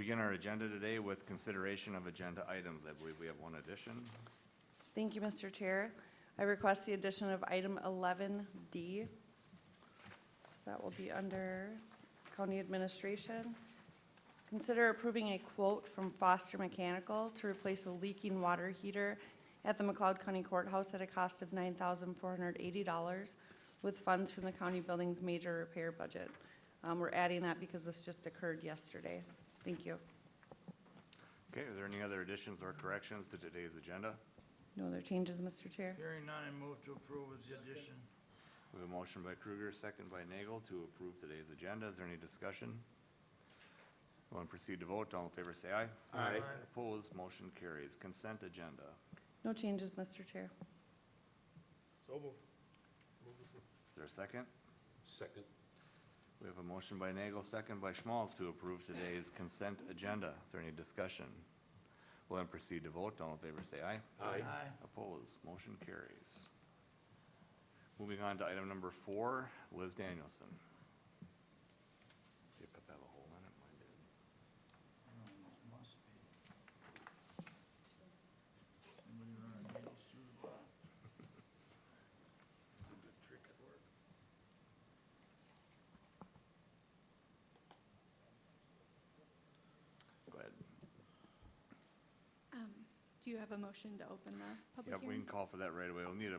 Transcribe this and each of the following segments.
begin our agenda today with consideration of agenda items. I believe we have one addition. Thank you, Mr. Chair. I request the addition of item 11D. So that will be under County Administration. Consider approving a quote from Foster Mechanical to replace a leaking water heater at the McLeod County Courthouse at a cost of $9,480 with funds from the county building's major repair budget. We're adding that because this just occurred yesterday. Thank you. Okay, are there any other additions or corrections to today's agenda? No other changes, Mr. Chair. Hearing none, I move to approve with the addition. We have a motion by Kruger, second by Nagel to approve today's agenda. Is there any discussion? Want to proceed to vote? All in favor say aye. Aye. Opposed, motion carries. Consent agenda. No changes, Mr. Chair. So moved. Is there a second? Second. We have a motion by Nagel, second by Schmalz to approve today's consent agenda. Is there any discussion? We'll then proceed to vote. All in favor say aye. Aye. Opposed, motion carries. Moving on to item number 4, Liz Danielson. Your cup have a hole in it? Mine did. Must be. Somebody run a needle through the block. Good trick at work. Go ahead. Do you have a motion to open the public Yep, we hearing? can call for that right away. We'll need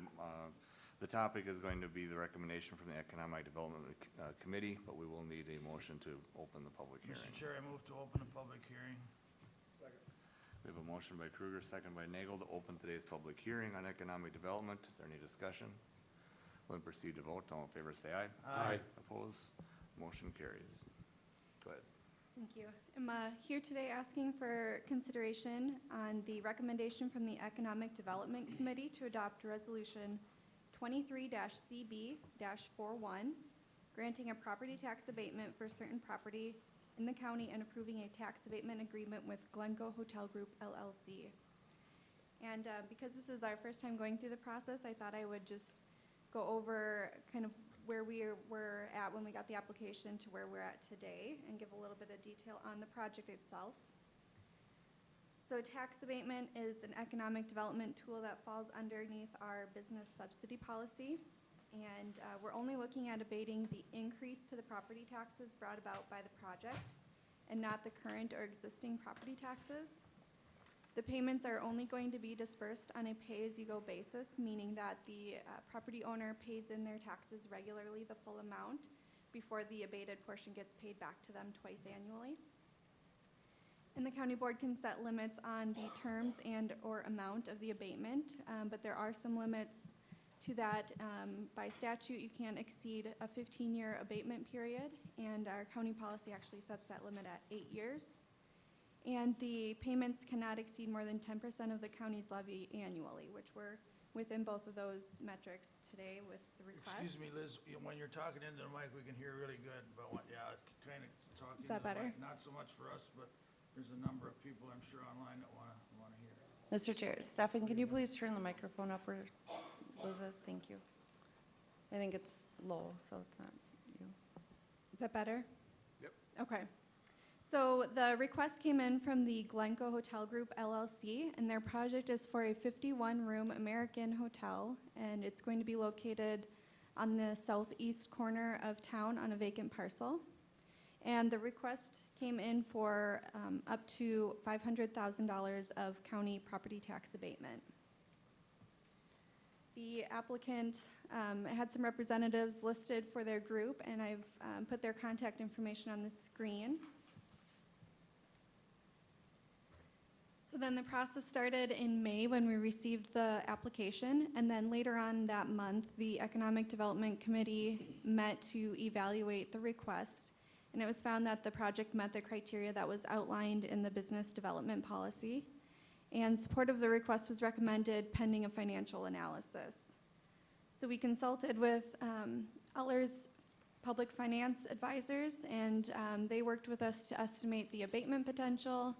the topic is going to be the recommendation from the Economic Development Committee, but we will need a motion to open the public hearing. Mr. Chair, I move to open the public hearing. We have a motion by Kruger, second by Nagel to open today's public hearing on economic development. Is there any discussion? We'll then proceed to vote. All in favor say aye. Aye. Opposed? Motion carries. Go ahead. Thank you. I'm here today asking for consideration on the recommendation from the Economic Development Committee to adopt Resolution 23-CB-41, granting a property tax abatement for certain property in the county and approving a tax abatement agreement with Glencoe Hotel Group LLC. And because this is our first time going through the process, I thought I would just go over kind of where we were at when we got the application to where we're at today and give a little bit of detail on the project itself. So tax abatement is an economic development tool that falls underneath our business subsidy policy. And we're only looking at abating the increase to the property taxes brought about by the project and not the current or existing property taxes. The payments are only going to be dispersed on a pay-as-you-go basis, meaning that the property owner pays in their taxes regularly, the full amount, before the abated portion gets paid back to them twice annually. And the county board can set limits on the terms and or amount of the abatement, but there are some limits to that. By statute, you can't exceed a 15-year abatement period, and our county policy actually sets that limit at 8 years. And the payments cannot exceed more than 10% of the county's levy annually, which we're within both of those metrics today with the request. Excuse me, Liz, when you're talking into the mic, we can hear really good, but yeah, kind of talking Is that into the better? mic. Not so much for us, but there's a number of people I'm sure online that want to hear. Mr. Chair, Stefan, can you please turn the microphone up where Liz is? Thank you. I think it's low, so it's not you. Is that better? Yep. Okay. So the request came in from the Glencoe Hotel Group LLC, and their project is for a 51-room American hotel, and it's going to be located on the southeast corner of town on a vacant parcel. And the request came in for up to $500,000 of county property tax abatement. The applicant had some representatives listed for their group, and I've put their contact information on the screen. So then the process started in May when we received the application, and then later on that month, the Economic Development Committee met to evaluate the request, and it was found that the project met the criteria that was outlined in the business development policy, and support of the request was recommended pending a financial analysis. So we consulted with Utler's public finance advisors, and they worked with us to estimate the abatement potential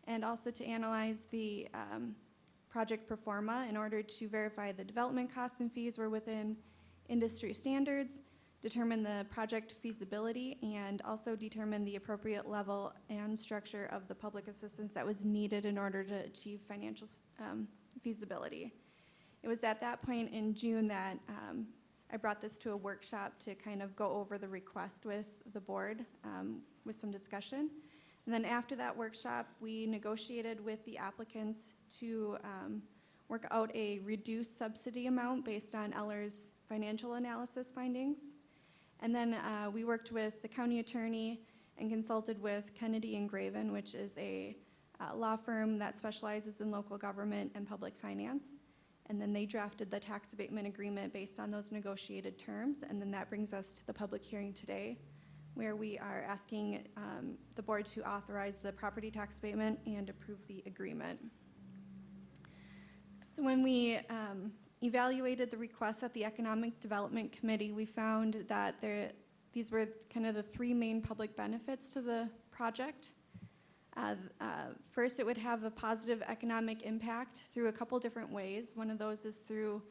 and also to analyze the project pro forma in order to verify the development costs and fees were within industry standards, determine the project feasibility, and also determine the appropriate level and structure of the public assistance that was needed in order to achieve financial feasibility. It was at that point in June that I brought this to a workshop to kind of go over the request with the board with some discussion. And then after that workshop, we negotiated with the applicants to work out a reduced subsidy amount based on Eller's financial analysis findings. And then we worked with the county attorney and consulted with Kennedy and Graven, which is a law firm that specializes in local government and public finance. And then they drafted the tax abatement agreement based on those negotiated terms. And then that brings us to the public hearing today, where we are asking the board to authorize the property tax abatement and approve the agreement. So when we evaluated the requests at the Economic Development Committee, we found that these were kind of the three main public benefits to the project. First, it would have a positive economic impact through a couple different ways. One of those is through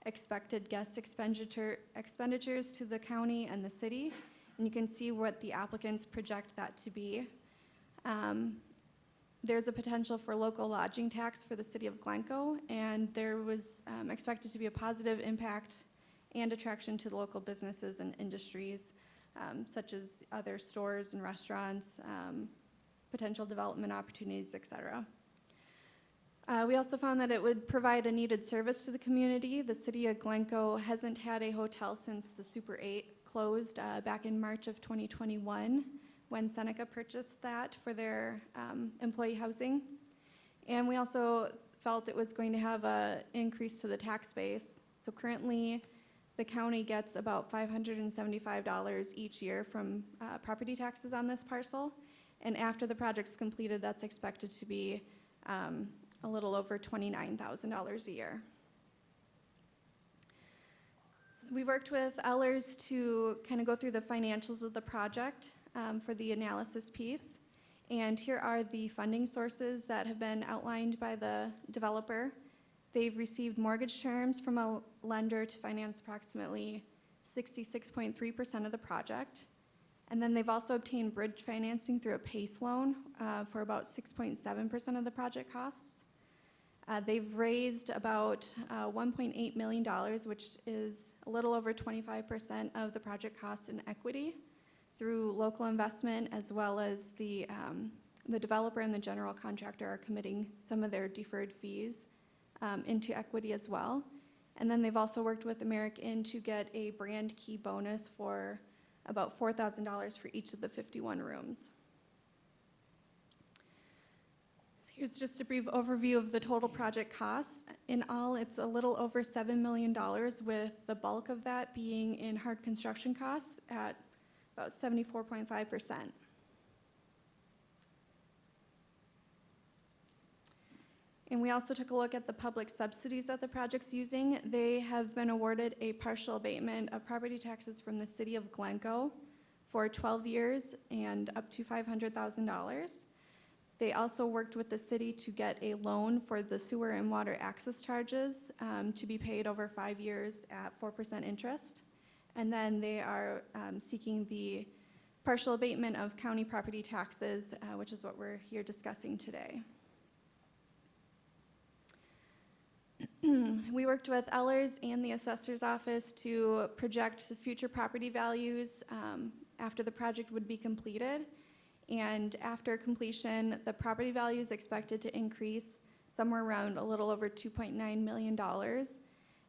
expected guest expenditures to the county and the city. And you can see what the applicants project that to be. There's a potential for local lodging tax for the city of Glencoe, and there was expected to be a positive impact and attraction to the local businesses and industries, such as other stores and restaurants, potential development opportunities, et cetera. We also found that it would provide a needed service to the community. The city of Glencoe hasn't had a hotel since the Super 8 closed back in March of 2021, when Seneca purchased that for their employee housing. And we also felt it was going to have an increase to the tax base. So currently, the county gets about $575 each year from property taxes on this parcel. And after the project's completed, that's expected to be a little over $29,000 a year. So we worked with Ellers to kind of go through the financials of the project for the analysis piece. And here are the funding sources that have been outlined by the developer. They've received mortgage terms from a lender to finance approximately 66.3% of the project. And then they've also obtained bridge financing through a PACE loan for about 6.7% of the project costs. They've raised about $1.8 million, which is a little over 25% of the project costs in equity through local investment, as well as the developer and the general contractor are committing some of their deferred fees into equity as well. And then they've also worked with American to get a brand key bonus for about $4,000 for each of the 51 rooms. So here's just a brief overview of the total project costs. In all, it's a little over $7 million, with the bulk of that being in hard construction costs at about 74.5%. And we also took a look at the public subsidies that the project's using. They have been awarded a partial abatement of property taxes from the city of Glencoe for 12 years and up to $500,000. They also worked with the city to get a loan for the sewer and water access charges to be paid over 5 years at 4% interest. And then they are seeking the partial abatement of county property taxes, which is what we're here discussing today. We worked with Ellers and the assessor's office to project the future property values after the project would be completed. And after completion, the property value is expected to increase somewhere around a little over $2.9 million.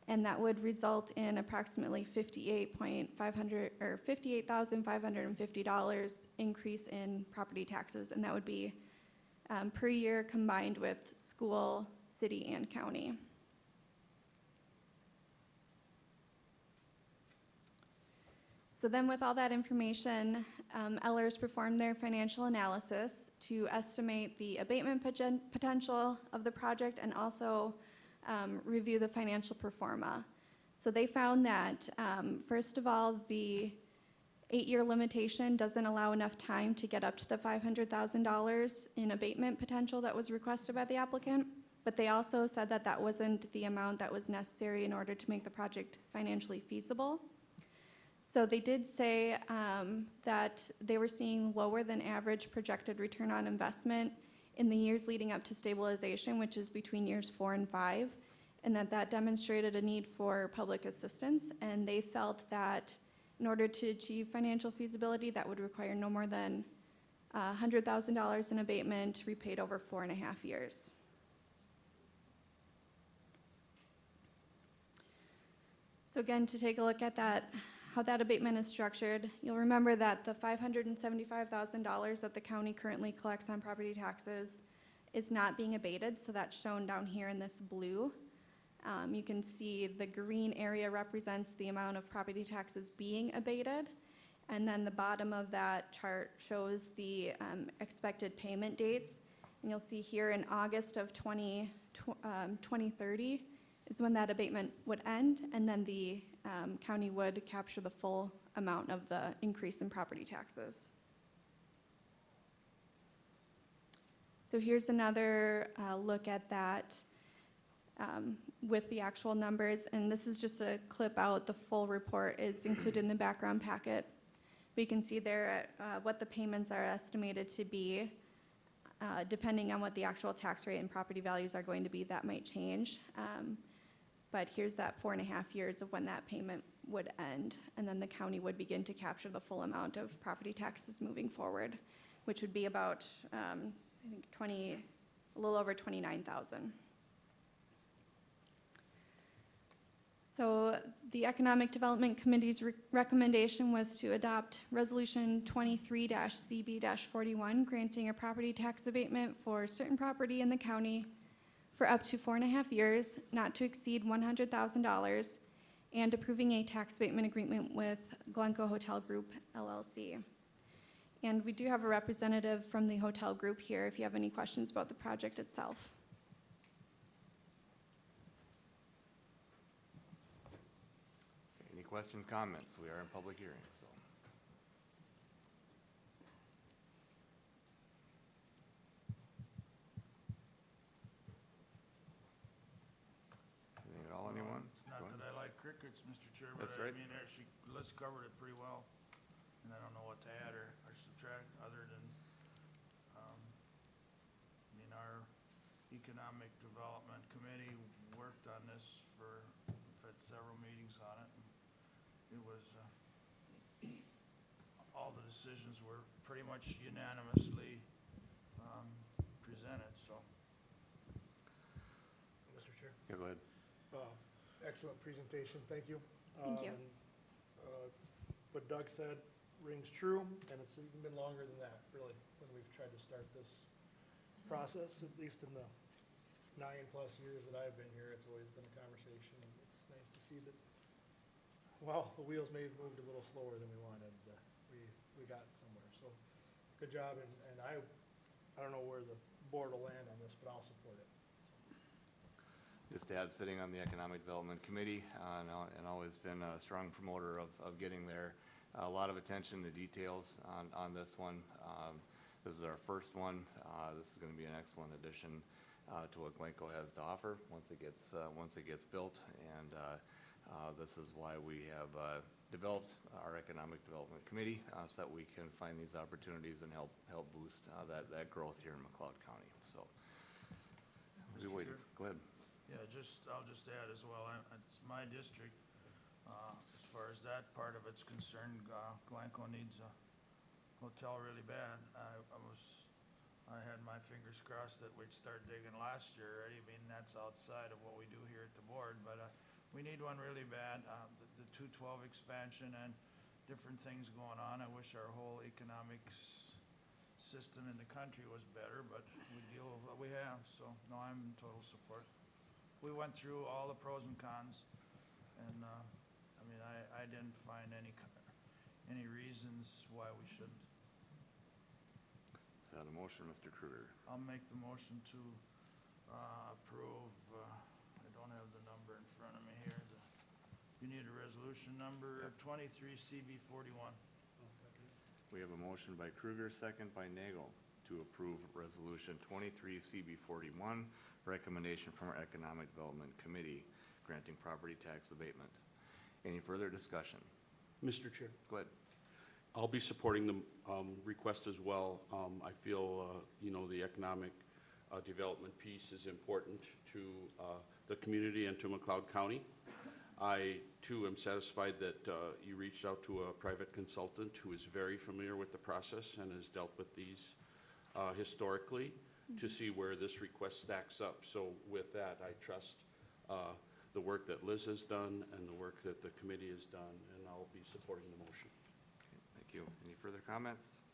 And that would result in approximately $58,550 increase in property taxes. And that would be per year combined with school, city, and county. So then with all that information, Ellers performed their financial analysis to estimate the abatement potential of the project and also review the financial pro forma. So they found that, first of all, the 8-year limitation doesn't allow enough time to get up to the $500,000 in abatement potential that was requested by the applicant, but they also said that that wasn't the amount that was necessary in order to make the project financially feasible. So they did say that they were seeing lower than average projected return on investment in the years leading up to stabilization, which is between years 4 and 5, and that demonstrated a need for public assistance. And they felt that in order to achieve financial feasibility, that would require no more than $100,000 in abatement repaid over 4.5 years. So again, to take a look at that, how that abatement is structured, you'll remember that the $575,000 that the county currently collects on property taxes is not being abated, so that's shown down here in this blue. You can see the green area represents the amount of property taxes being abated, and then the bottom of that chart shows the expected payment dates. And you'll see here in August of 2030 is when that abatement would end, and then the county would capture the full amount of the increase in property taxes. So here's another look at that with the actual numbers, and this is just a clip out. The full report is included in the background packet. We can see there what the payments are estimated to be. Depending on what the actual tax rate and property values are going to be, that might change. But here's that 4.5 years of when that payment would end, and then the county would begin to capture the full amount of property taxes moving forward, which would be about, I think, a little over 29,000. So the Economic Development Committee's recommendation was to adopt Resolution 23-CB-41, granting a property tax abatement for certain property in the county for up to 4.5 years, not to exceed $100,000, and approving a tax abatement agreement with Glencoe Hotel Group, LLC. And we do have a representative from the hotel group here if you have any questions about the project itself. Any questions, comments? We are in public hearing, so. Anything at all, anyone? It's not Go ahead. that I like crickets, Mr. Chair, but That's I right. mean, Liz covered it pretty well. And I don't know what to add or subtract other than, I mean, our Economic Development Committee worked on this we've had several meetings on it. And it was, all the decisions were pretty much unanimously presented, so. Mr. Chair. Yeah, go ahead. Excellent presentation, thank you. Thank you. What Doug said rings true, and it's even been longer than that, really, when we've tried to start this process, at least in the 9+ years that I've been here, it's always been a conversation, and it's nice to see that, well, the wheels may have moved a little slower than we wanted, we got somewhere, so good job, and I don't know where the board will land on this, but I'll support it. Just to add, sitting on the Economic Development Committee, and always been a strong promoter of getting there. A lot of attention to details on this one. This is our first one. This is going to be an excellent addition to what Glencoe has to offer once it gets built. And this is why we have developed our Economic Development Committee so that we can find these opportunities and help boost that growth here in McLeod County. So, Mr. wait, Chair? go ahead. Yeah, I'll just add as well, it's my district, as far as that part of it's concerned, Glencoe needs a hotel really bad. I had my fingers crossed that we'd start digging last year already. I mean, that's outside of what we do here at the board, but we need one really bad. The 212 expansion and different things going on. I wish our whole economics system in the country was better, but we deal with what we have, so no, I'm in total support. We went through all the pros and cons, and, I mean, I didn't find any reasons why we shouldn't. Is that a motion, Mr. Kruger? I'll make the motion to approve, I don't have the number in front of me here. You need a resolution number 23 CB 41. We have a motion by Kruger, second by Nagel, to approve Resolution 23 CB 41, recommendation from our Economic Development Committee granting property tax abatement. Any further discussion? Mr. Chair. Go ahead. I'll be supporting the request as well. I feel, the economic development piece is important to the community and to McLeod County. I, too, am satisfied that you reached out to a private consultant who is very familiar with the process and has dealt with these historically to see where this request stacks up. So with that, I trust the work that Liz has done and the work that the committee has done, and I'll be supporting the motion. Thank you. Any further comments?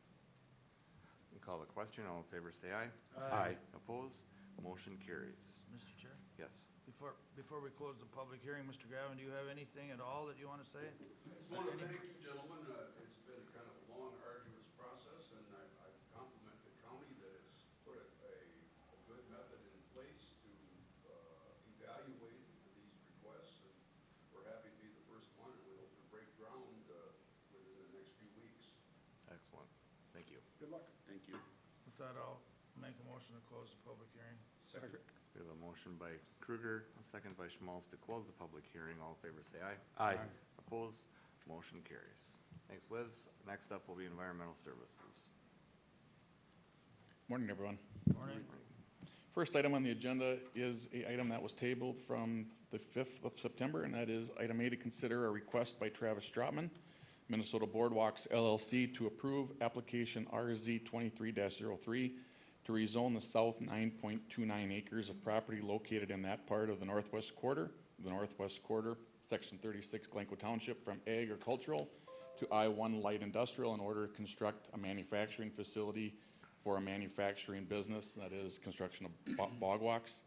We call the question. All in favor, say aye. Aye. Opposed? Motion carries. Mr. Chair, Yes. before we close the public hearing, Mr. Gavin, do you have anything at all that you want to say? I just want to thank you, gentlemen. It's been kind of a long, arduous process, and I compliment the county that has put a good method in place to evaluate these requests, and we're happy to be the first one, and we hope to break ground within the next few weeks. Excellent. Thank you. Good luck. Thank you. With that, I'll make a motion to close the public hearing. Second. We have a motion by Kruger, a second by Schmalz to close the public hearing. All in favor, say aye. Aye. Opposed? Motion carries. Thanks, Liz. Next up will be environmental services. Morning, everyone. Morning. First item on the agenda is a item that was tabled from the 5th of September, and that is item A, to consider a request by Travis Stratman, Minnesota Boardwalks LLC, to approve application RZ 23-03 to rezone the south 9.29 acres of property located in that part of the northwest quarter, section 36, Glencoe Township, from agricultural to I-1 light industrial in order to construct a manufacturing facility for a manufacturing business, that is construction of bog walks.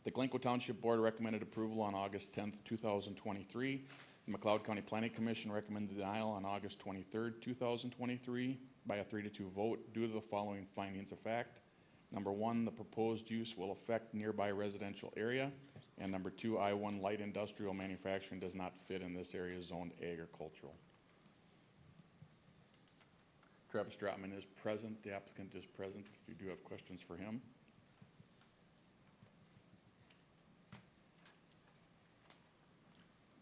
The Glencoe Township Board recommended approval on August 10th, 2023. The McLeod County Planning Commission recommended denial on August 23rd, 2023 by a 3-2 vote due to the following findings of fact. Number one, the proposed use will affect nearby residential area. And number two, I-1 light industrial manufacturing does not fit in this area zoned agricultural. Travis Stratman is present, the applicant is present, if you do have questions for him.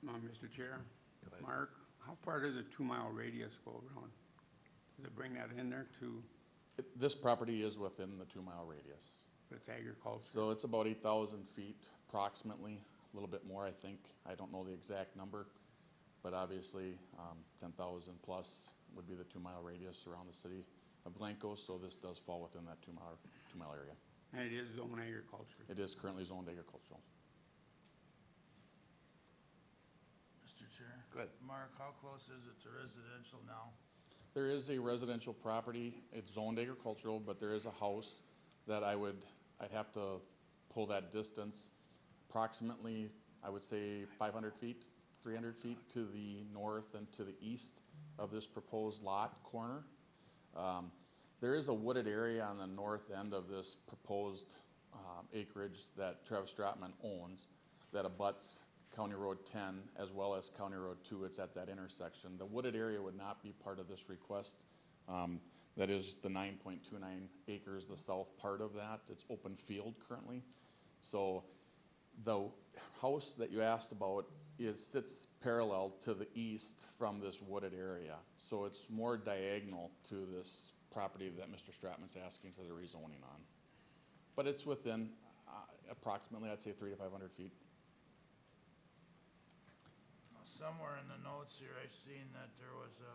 Mr. Chair, Go ahead. Mark, how far does a 2-mile radius go around? Does it bring that in there too? This property is within the 2-mile radius. It's agriculture? So it's about 8,000 feet approximately, a little bit more, I think. I don't know the exact number, but obviously 10,000 plus would be the 2-mile radius around the city of Glencoe, so this does fall within that 2-mile area. And it is zone agriculture? It is currently zoned agricultural. Mr. Chair? Go ahead. Mark, how close is it to residential now? There is a residential property, it's zoned agricultural, but there is a house that I'd have to pull that distance approximately, I would say 500 feet, 300 feet to the north and to the east of this proposed lot corner. There is a wooded area on the north end of this proposed acreage that Travis Stratman owns that abuts County Road 10 as well as County Road 2. It's at that intersection. The wooded area would not be part of this request. That is the 9.29 acres, the south part of that. It's open field currently. So the house that you asked about sits parallel to the east from this wooded area. So it's more diagonal to this property that Mr. Stratman's asking for the rezoning on. But it's within approximately, I'd say 300 to 500 feet. Somewhere in the notes here, I seen that there was a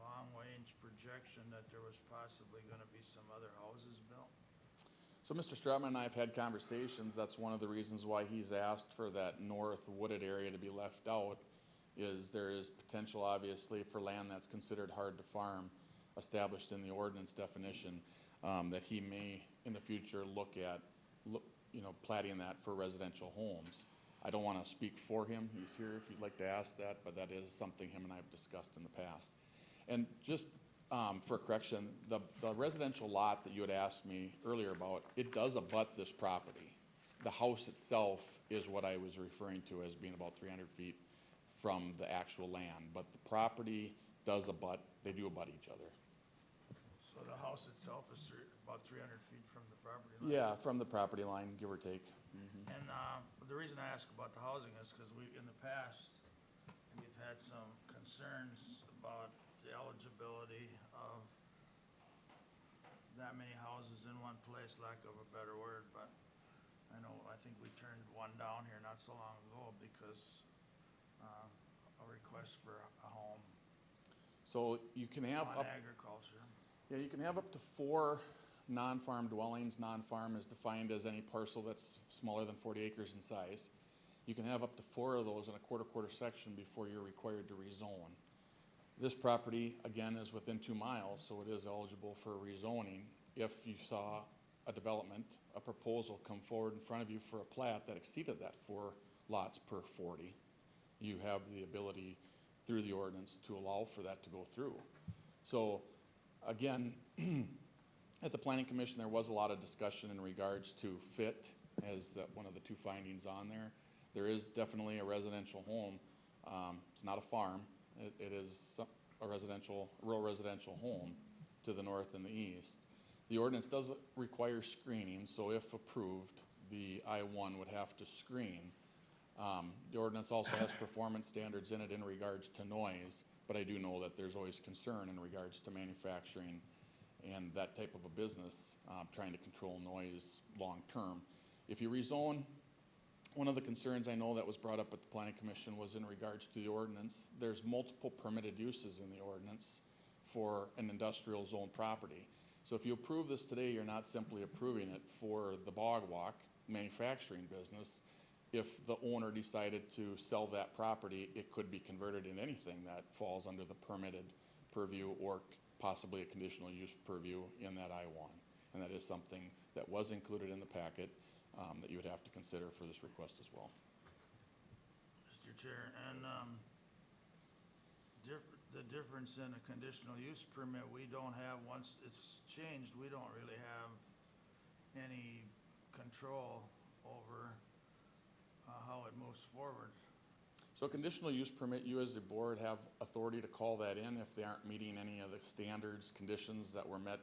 long-range projection that there was possibly gonna be some other houses built. So Mr. Stratman and I have had conversations. That's one of the reasons why he's asked for that north wooded area to be left out, is there is potential, obviously, for land that's considered hard to farm, established in the ordinance definition, that he may, in the future, look at, platting that for residential homes. I don't want to speak for him. He's here if you'd like to ask that, but that is something him and I have discussed in the past. And just for correction, the residential lot that you had asked me earlier about, it does abut this property. The house itself is what I was referring to as being about 300 feet from the actual land, but the property does abut, they do abut each other. So So the house itself is about 300 feet from the property line? Yeah, from the property line, give or take. And the reason I ask about the housing is because in the past, we've had some concerns about the eligibility of that many houses in one place, lack of a better word, but I think we turned one down here not so long ago because a request for a home So you can have on up, agriculture. yeah, you can have up to 4 non-farm dwellings. Non-farm is defined as any parcel that's smaller than 40 acres in size. You can have up to 4 of those in a quarter section before you're required to rezone. This property, again, is within 2 miles, so it is eligible for rezoning. If you saw a development, a proposal come forward in front of you for a plat that exceeded that 4 lots per 40, you have the ability through the ordinance to allow for that to go through. So, again, at the Planning Commission, there was a lot of discussion in regards to fit as one of the 2 findings on there. There is definitely a residential home. It's not a farm. It is a rural residential home to the north and the east. The ordinance does require screening, so if approved, the I-1 would have to screen. The ordinance also has performance standards in it in regards to noise, but I do know that there's always concern in regards to manufacturing and that type of a business, trying to control noise long-term. If you rezone, one of the concerns I know that was brought up at the Planning Commission was in regards to the ordinance. There's multiple permitted uses in the ordinance for an industrial zone property. So if you approve this today, you're not simply approving it for the bog walk manufacturing business. If the owner decided to sell that property, it could be converted into anything that falls under the permitted purview or possibly a conditional use purview in that I-1. And that is something that was included in the packet that you would have to consider for this request as well. Mr. Chair, and the difference in a conditional use permit, we don't have, once it's changed, we don't really have any control over how it moves forward. So a conditional use permit, you as a board have authority to call that in if they aren't meeting any of the standards, conditions that were met.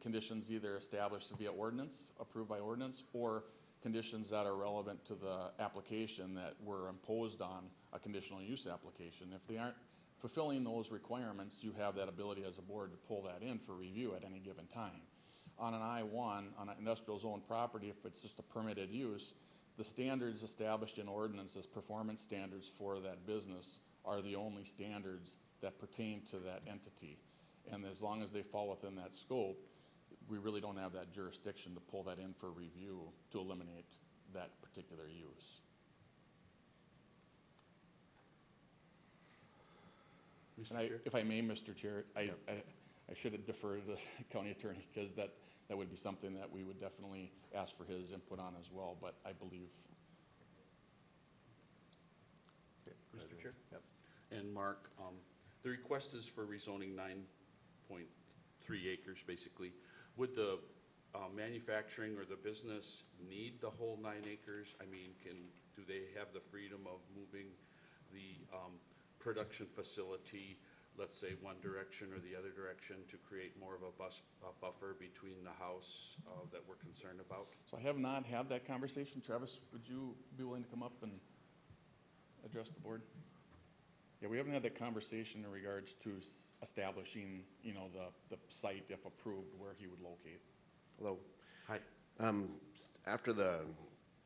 Conditions either established via ordinance, approved by ordinance, or conditions that are relevant to the application that were imposed on a conditional use application. If they aren't fulfilling those requirements, you have that ability as a board to pull that in for review at any given time. On an I-1, on an industrial zone property, if it's just a permitted use, the standards established in ordinance as performance standards for that business are the only standards that pertain to that entity. And as long as they fall within that scope, we really don't have that jurisdiction to pull that in for review to eliminate that particular use. And if I may, Mr. Chair, I should have deferred to the county attorney because that would be something that we would definitely ask for his input on as well, but I believe. Mr. Chair? Yep. And Mark, the request is for rezoning 9.3 acres, basically. Would the manufacturing or the business need the whole 9 acres? I mean, do they have the freedom of moving the production facility, let's say, one direction or the other direction to create more of a buffer between the house that we're concerned about? So I have not had that conversation. Travis, would you be willing to come up and address the board? Yeah, we haven't had that conversation in regards to establishing, the site, if approved, where he would locate. Hello. Hi. After the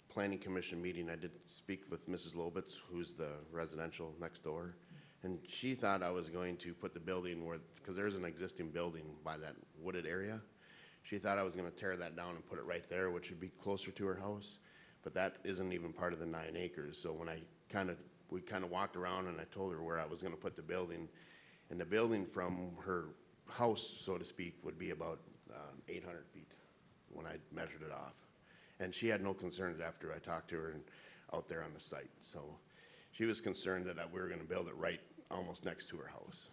planning commission meeting, I did speak with Mrs. Lobitz, who's the residential next door, and she thought I was going to put the building because there's an existing building by that wooded area. She thought I was going to tear that down and put it right there, which would be closer to her house, but that isn't even part of the 9 acres. So when we kind of walked around and I told her where I was going to put the building, and the building from her house, so to speak, would be about 800 feet when I measured it off. And she had no concerns after I talked to her and out there on the site. So she was concerned that we were going to build it right almost next to her house.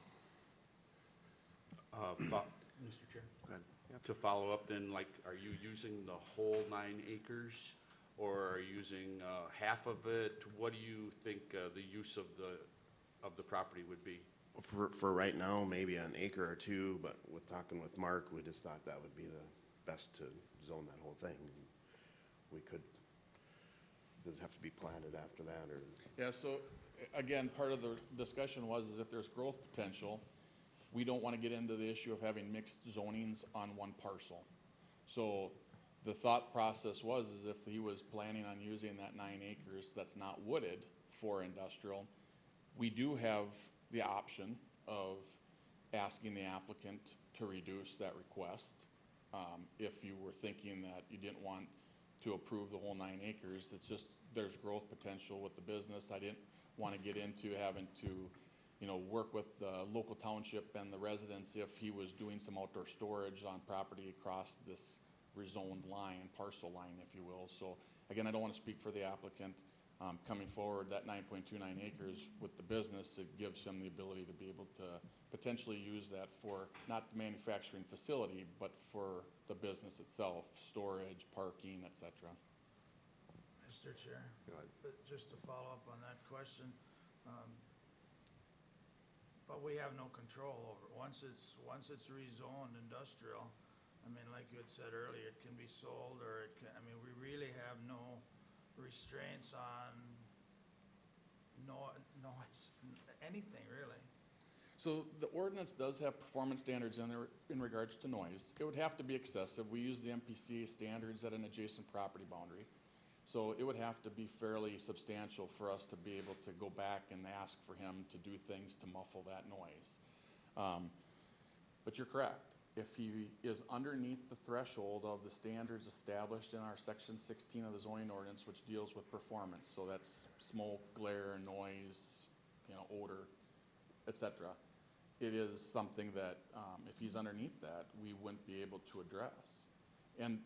Mr. Chair? Go ahead. Yep. To follow up then, are you using the whole 9 acres? Or are you using half of it? What do you think the use of the property would be? For right now, maybe an acre or two, but with talking with Mark, we just thought that would be the best to zone that whole thing. We could, does it have to be planted after that, or? Yeah, so, again, part of the discussion was is if there's growth potential, we don't want to get into the issue of having mixed zonings on one parcel. So the thought process was is if he was planning on using that 9 acres that's not wooded for industrial, we do have the option of asking the applicant to reduce that request. If you were thinking that you didn't want to approve the whole 9 acres, it's just, there's growth potential with the business. I didn't want to get into having to, you know, work with the local township and the residents if he was doing some outdoor storage on property across this rezoned line, parcel line, if you will. So again, I don't want to speak for the applicant. Coming forward, that 9.29 acres with the business, it gives him the ability to be able to potentially use that for not the manufacturing facility, but for the business itself, storage, parking, et cetera. Mr. Chair, Go ahead. but just to follow up on that question, but we have no control over it. Once it's rezoned industrial, I mean, like you had said earlier, it can be sold or it can, I mean, we really have no restraints on noise, anything really. So the ordinance does have performance standards in there in regards to noise. It would have to be excessive. We use the MPCA standards at an adjacent property boundary. So it would have to be fairly substantial for us to be able to go back and ask for him to do things to muffle that noise. But you're correct. If he is underneath the threshold of the standards established in our section 16 of the zoning ordinance, which deals with performance, so that's smoke, glare, noise, you know, odor, etc. It is something that if he's underneath that, we wouldn't be able to address. And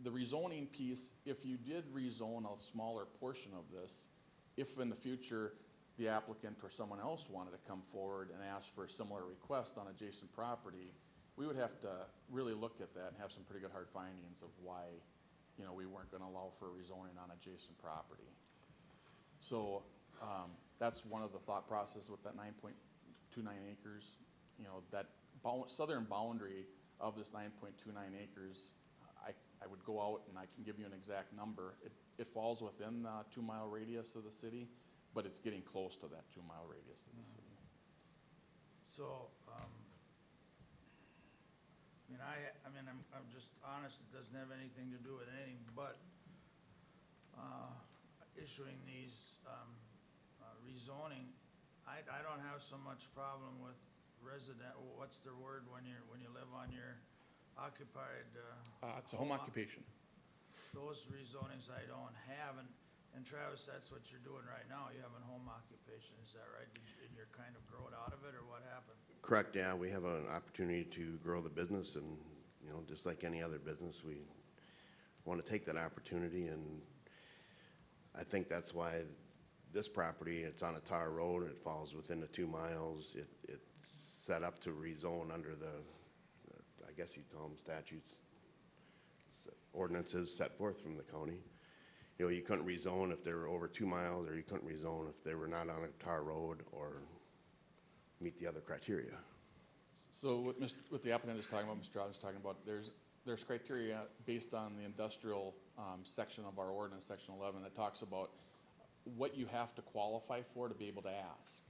the rezoning piece, if you did rezone a smaller portion of this, if in the future the applicant or someone else wanted to come forward and ask for a similar request on adjacent property, we would have to really look at that and have some pretty good hard findings of why, you know, we weren't going to allow for rezoning on adjacent property. So that's one of the thought process with that 9.29 acres. You know, that southern boundary of this 9.29 acres, I would go out and I can give you an exact number. It falls within the 2 mile radius of the city, but it's getting close to that 2 mile radius of the city. So, I mean, I'm just honest, it doesn't have anything to do with anything but issuing these rezoning. I don't have so much problem with resident, what's the word when you live on your occupied? It's a home occupation. Those rezonings I don't have, and Travis, that's what you're doing right now, you have a home occupation, is that right? And you're kind of growing out of it, or what happened? Correct, yeah, we have an opportunity to grow the business and, you know, just like any other business, we want to take that opportunity, and I think that's why this property, it's on a tar road, it falls within the 2 miles, it's set up to rezone under the I guess you'd call them statutes, ordinances set forth from the county. You know, you couldn't rezone if they were over 2 miles, or you couldn't rezone if they were not on a tar road or meet the other criteria. So what the applicant is talking about, Mr. Jones is talking about, there's criteria based on the industrial section of our ordinance, section 11, that talks about what you have to qualify for to be able to ask.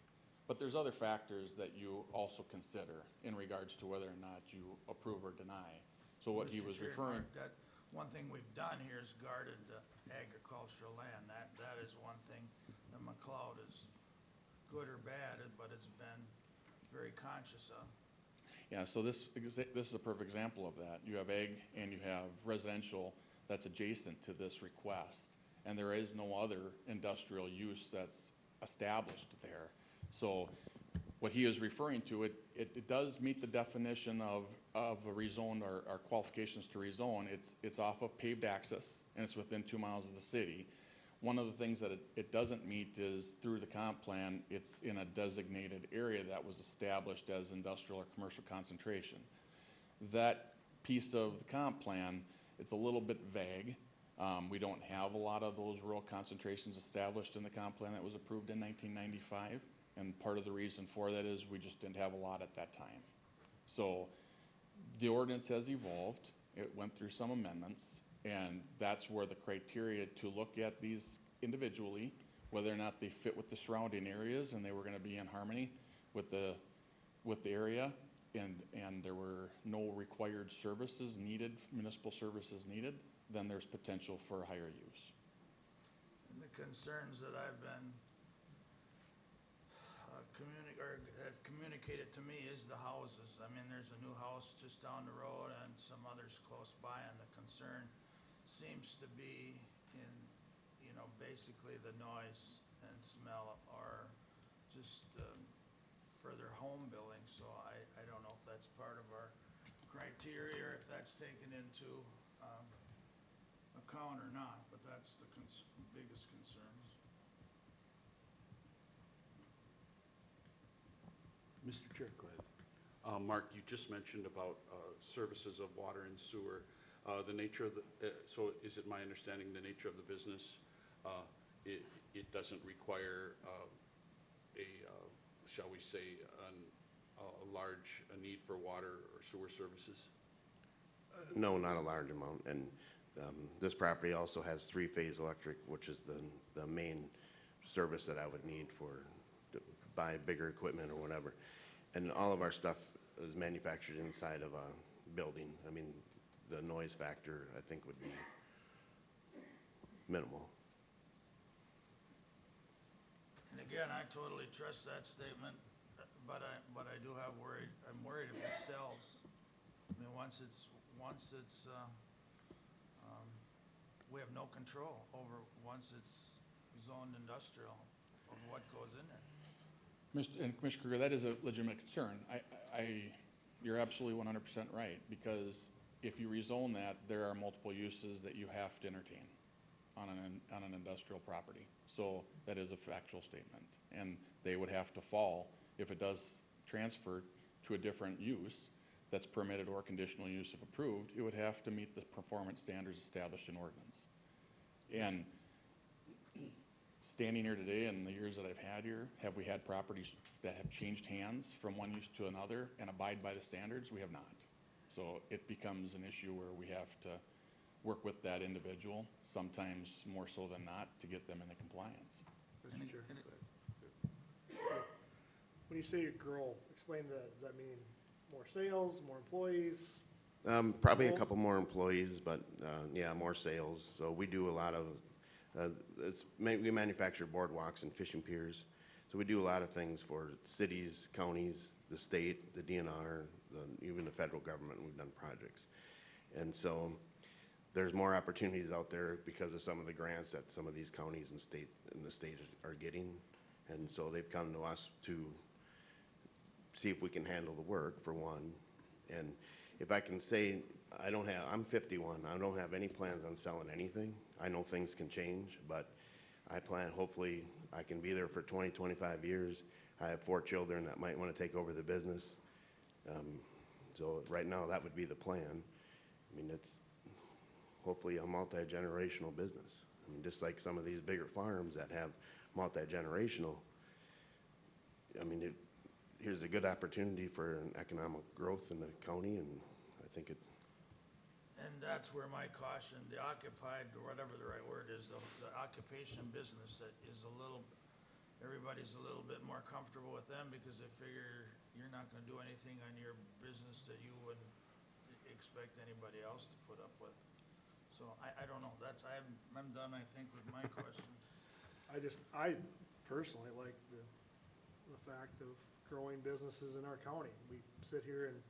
But there's other factors that you also consider in regards to whether or not you approve or deny. So what he Mr. was Chair, referring, Mark, that one thing we've done here is guarded agricultural land. That is one thing. The McLeod is good or bad, but it's been very conscious of. yeah, so this is a perfect example of that. You have ag and you have residential that's adjacent to this request. And there is no other industrial use that's established there. So what he is referring to, it does meet the definition of a rezone or qualifications to rezone. It's off of paved access and it's within 2 miles of the city. One of the things that it doesn't meet is through the comp plan, it's in a designated area that was established as industrial or commercial concentration. That piece of the comp plan, it's a little bit vague. We don't have a lot of those rural concentrations established in the comp plan that was approved in 1995. And part of the reason for that is we just didn't have a lot at that time. So the ordinance has evolved, it went through some amendments, and that's where the criteria to look at these individually, whether or not they fit with the surrounding areas and they were gonna be in harmony with the area, and there were no required services needed, municipal services needed, then there's potential for higher use. And the concerns that I've been have communicated to me is the houses. I mean, there's a new house just down the road and some others close by, and the concern seems to be in, you know, basically the noise and smell or just further home building. So I don't know if that's part of our criteria or if that's taken into account or not, but that's the biggest concerns. Mr. Chair, go ahead. Mark, you just mentioned about services of water and sewer. The nature of the, so is it my understanding the nature of the business, it doesn't require shall we say, a large need for water or sewer services? No, not a large amount, and this property also has three-phase electric, which is the main service that I would need to buy bigger equipment or whatever. And all of our stuff is manufactured inside of a building. I mean, the noise factor, I think, would be minimal. And again, I totally trust that statement, but I do have I'm worried if it sells. I mean, once it's, we have no control over, once it's zoned industrial, of what goes in there. And Commissioner Kruger, that is a legitimate concern. You're absolutely 100% right, because if you rezone that, there are multiple uses that you have to entertain on an industrial property. So that is a factual statement, and they would have to fall, if it does transfer to a different use that's permitted or conditional use if approved, it would have to meet the performance standards established in ordinance. And standing here today, in the years that I've had here, have we had properties that have changed hands from one use to another and abide by the standards? We have not. So it becomes an issue where we have to work with that individual, sometimes more so than not, to get them into compliance. Mr. Chair. When you say you grow, explain that. Does that mean more sales, more employees? Probably a Both? couple more employees, but yeah, more sales. So we do a lot of, we manufacture boardwalks and fishing piers. So we do a lot of things for cities, counties, the state, the DNR, even the federal government. We've done projects. And so there's more opportunities out there because of some of the grants that some of these counties and the state are getting. And so they've come to us to see if we can handle the work, for one. And if I can say, I'm 51, I don't have any plans on selling anything. I know things can change, but I plan, hopefully, I can be there for 20, 25 years. I have 4 children that might want to take over the business. So right now, that would be the plan. I mean, it's hopefully a multi-generational business. I mean, just like some of these bigger farms that have multi-generational, I mean, here's a good opportunity for an economic growth in the county, and I think it. And that's where my caution, the occupied, or whatever the right word is, the occupation business that is everybody's a little bit more comfortable with them because they figure you're not gonna do anything on your business that you wouldn't expect anybody else to put up with. So I don't know, I'm done, I think, with my questions. I personally like the fact of growing businesses in our county. We sit here and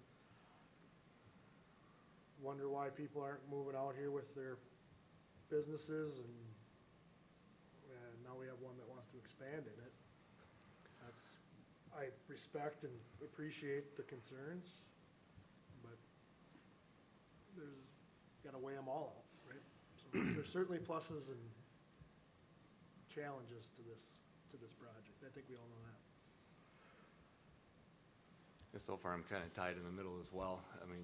wonder why people aren't moving out here with their businesses, and now we have one that wants to expand in it. I respect and appreciate the concerns, but gotta weigh them all out, right? So there's certainly pluses and challenges to this project. I think we all know that. So far, I'm kind of tied in the middle as well. I mean,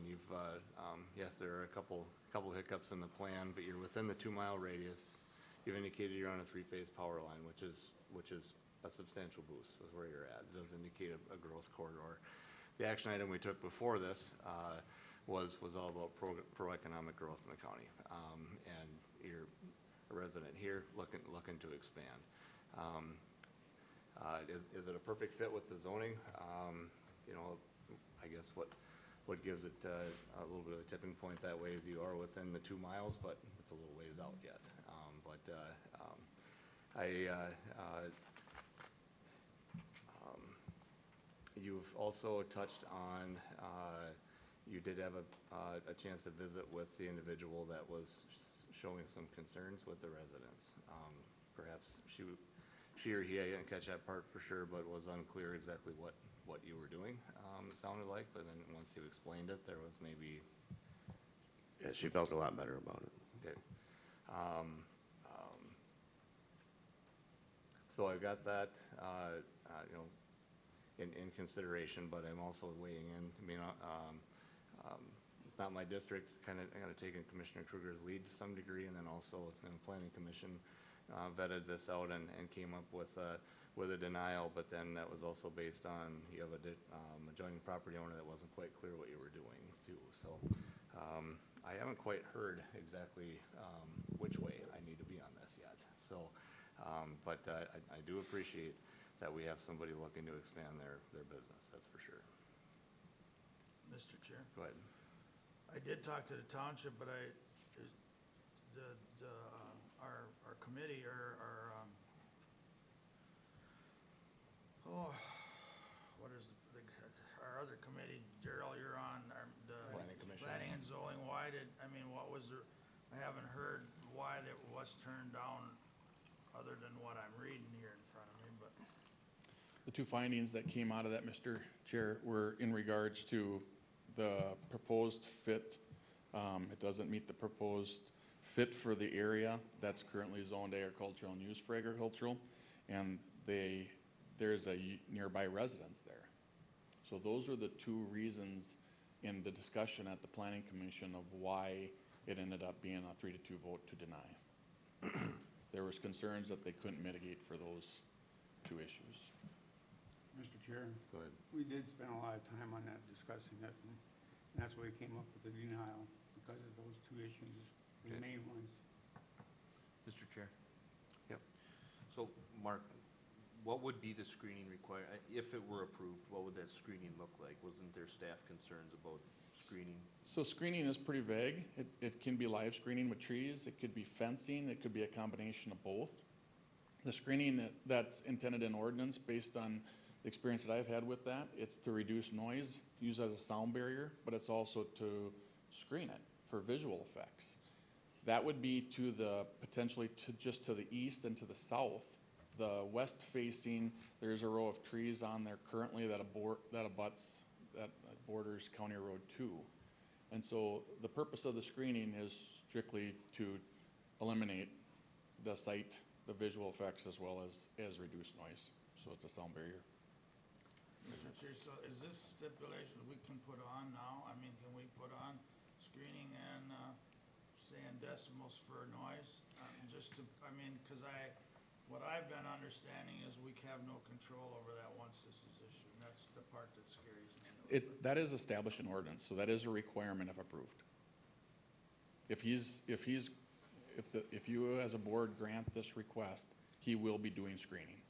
yes, there are a couple hiccups in the plan, but you're within the 2-mile radius. You've indicated you're on a 3-phase power line, which is a substantial boost with where you're at. It does indicate a growth corridor. The action item we took before this was all about pro-economic growth in the county. And you're a resident here looking to expand. Is it a perfect fit with the zoning? You know, I guess what gives it a little bit of a tipping point that way is you are within the 2 miles, but it's a little ways out yet. You've also touched on, you did have a chance to visit with the individual that was showing some concerns with the residents. Perhaps she or he, I didn't catch that part for sure, but was unclear exactly what you were doing, it sounded like, but then once you explained it, there was maybe. Yeah, she felt a lot better about it. Okay. So I've got that, you know, in consideration, but I'm also weighing in. I mean, it's not my district, kind of taking Commissioner Kruger's lead to some degree, and then also the Planning Commission vetted this out and came up with a denial, but then that was also based on, you have adjoining property owner that wasn't quite clear what you were doing too. So I haven't quite heard exactly which way I need to be on this yet. So, but I do appreciate that we have somebody looking to expand their business, that's for sure. Mr. Chair, Go ahead. I did talk to the township, but our committee, what is our other committee, Daryl, you're on, the Planning Commission. Planning and Zoning, I haven't heard why that was turned down, other than what I'm reading here in front of me, but. The two findings that came out of that, Mr. Chair, were in regards to the proposed fit. It doesn't meet the proposed fit for the area that's currently zoned agricultural and used for agricultural, and there's a nearby residence there. So those are the two reasons in the discussion at the Planning Commission of why it ended up being a 3-2 vote to deny. There was concerns that they couldn't mitigate for those two issues. Mr. Chair, Go ahead. we did spend a lot of time on that, discussing it, and that's why we came up with the denial, because of those two issues, the Okay. main ones. Mr. Chair? Yep. So, Mark, what would be the screening required, if it were approved, what would that screening look like? Wasn't there staff concerns about screening? So screening is pretty vague. It can be live screening with trees, it could be fencing, it could be a combination of both. The screening that's intended in ordinance, based on the experience that I've had with that, it's to reduce noise, use as a sound barrier, but it's also to screen it for visual effects. That would be to the, potentially to just to the east and to the south. The west facing, there's a row of trees on there currently that borders County Road 2. And so the purpose of the screening is strictly to eliminate the sight, the visual effects, as well as reduce noise. So it's a sound barrier. Mr. Chair, so is this stipulation we can put on now? I mean, can we put on screening and, say in decimals for noise? Just to, I mean, cause what I've been understanding is we have no control over that once this is issued, and that's the part that scares me. That is established in ordinance, so that is a requirement if approved. If you as a board grant this request, he will be doing screening.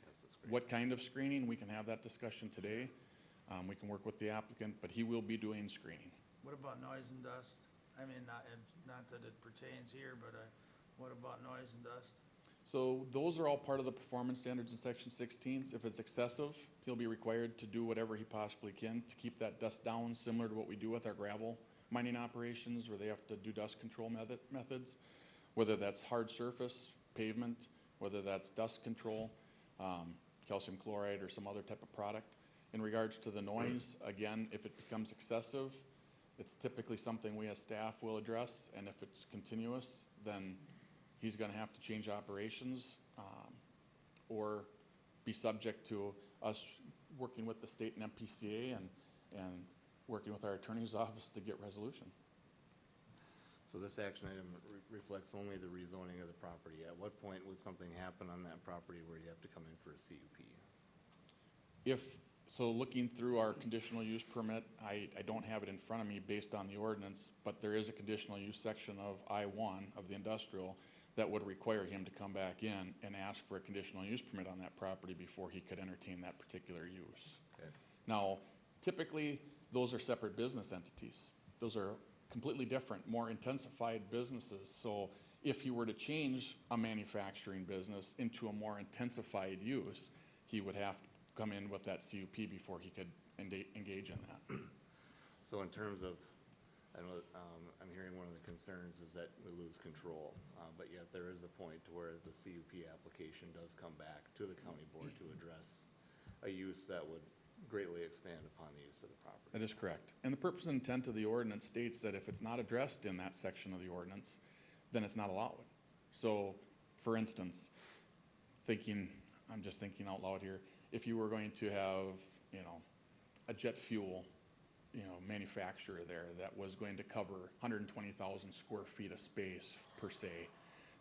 That's the screen. What kind of screening, we can have that discussion today. We can work with the applicant, but he will be doing screening. What about noise and dust? I mean, not that it pertains here, but what about noise and dust? So those are all part of the performance standards in section 16. If it's excessive, he'll be required to do whatever he possibly can to keep that dust down, similar to what we do with our gravel mining operations, where they have to do dust control methods, whether that's hard surface, pavement, whether that's dust control, calcium chloride, or some other type of product. In regards to the noise, again, if it becomes excessive, it's typically something we as staff will address, and if it's continuous, then he's gonna have to change operations, or be subject to us working with the state and MPCA and working with our attorney's office to get resolution. So this action item reflects only the rezoning of the property. At what point would something happen on that property where you have to come in for a CUP? So looking through our conditional use permit, I don't have it in front of me based on the ordinance, but there is a conditional use section of I-1 of the industrial that would require him to come back in and ask for a conditional use permit on that property before he could entertain that particular use. Okay. Now, typically, those are separate business entities. Those are completely different, more intensified businesses. So if he were to change a manufacturing business into a more intensified use, he would have to come in with that CUP before he could engage in that. So in terms of, I know, I'm hearing one of the concerns is that we lose control, but yet there is a point to where the CUP application does come back to the county board to address a use that would greatly expand upon the use of the property. That is correct. And the purpose and intent of the ordinance states that if it's not addressed in that section of the ordinance, then it's not allowed. So, for instance, I'm just thinking out loud here, if you were going to have, a jet fuel, manufacturer there that was going to cover 120,000 square feet of space per se,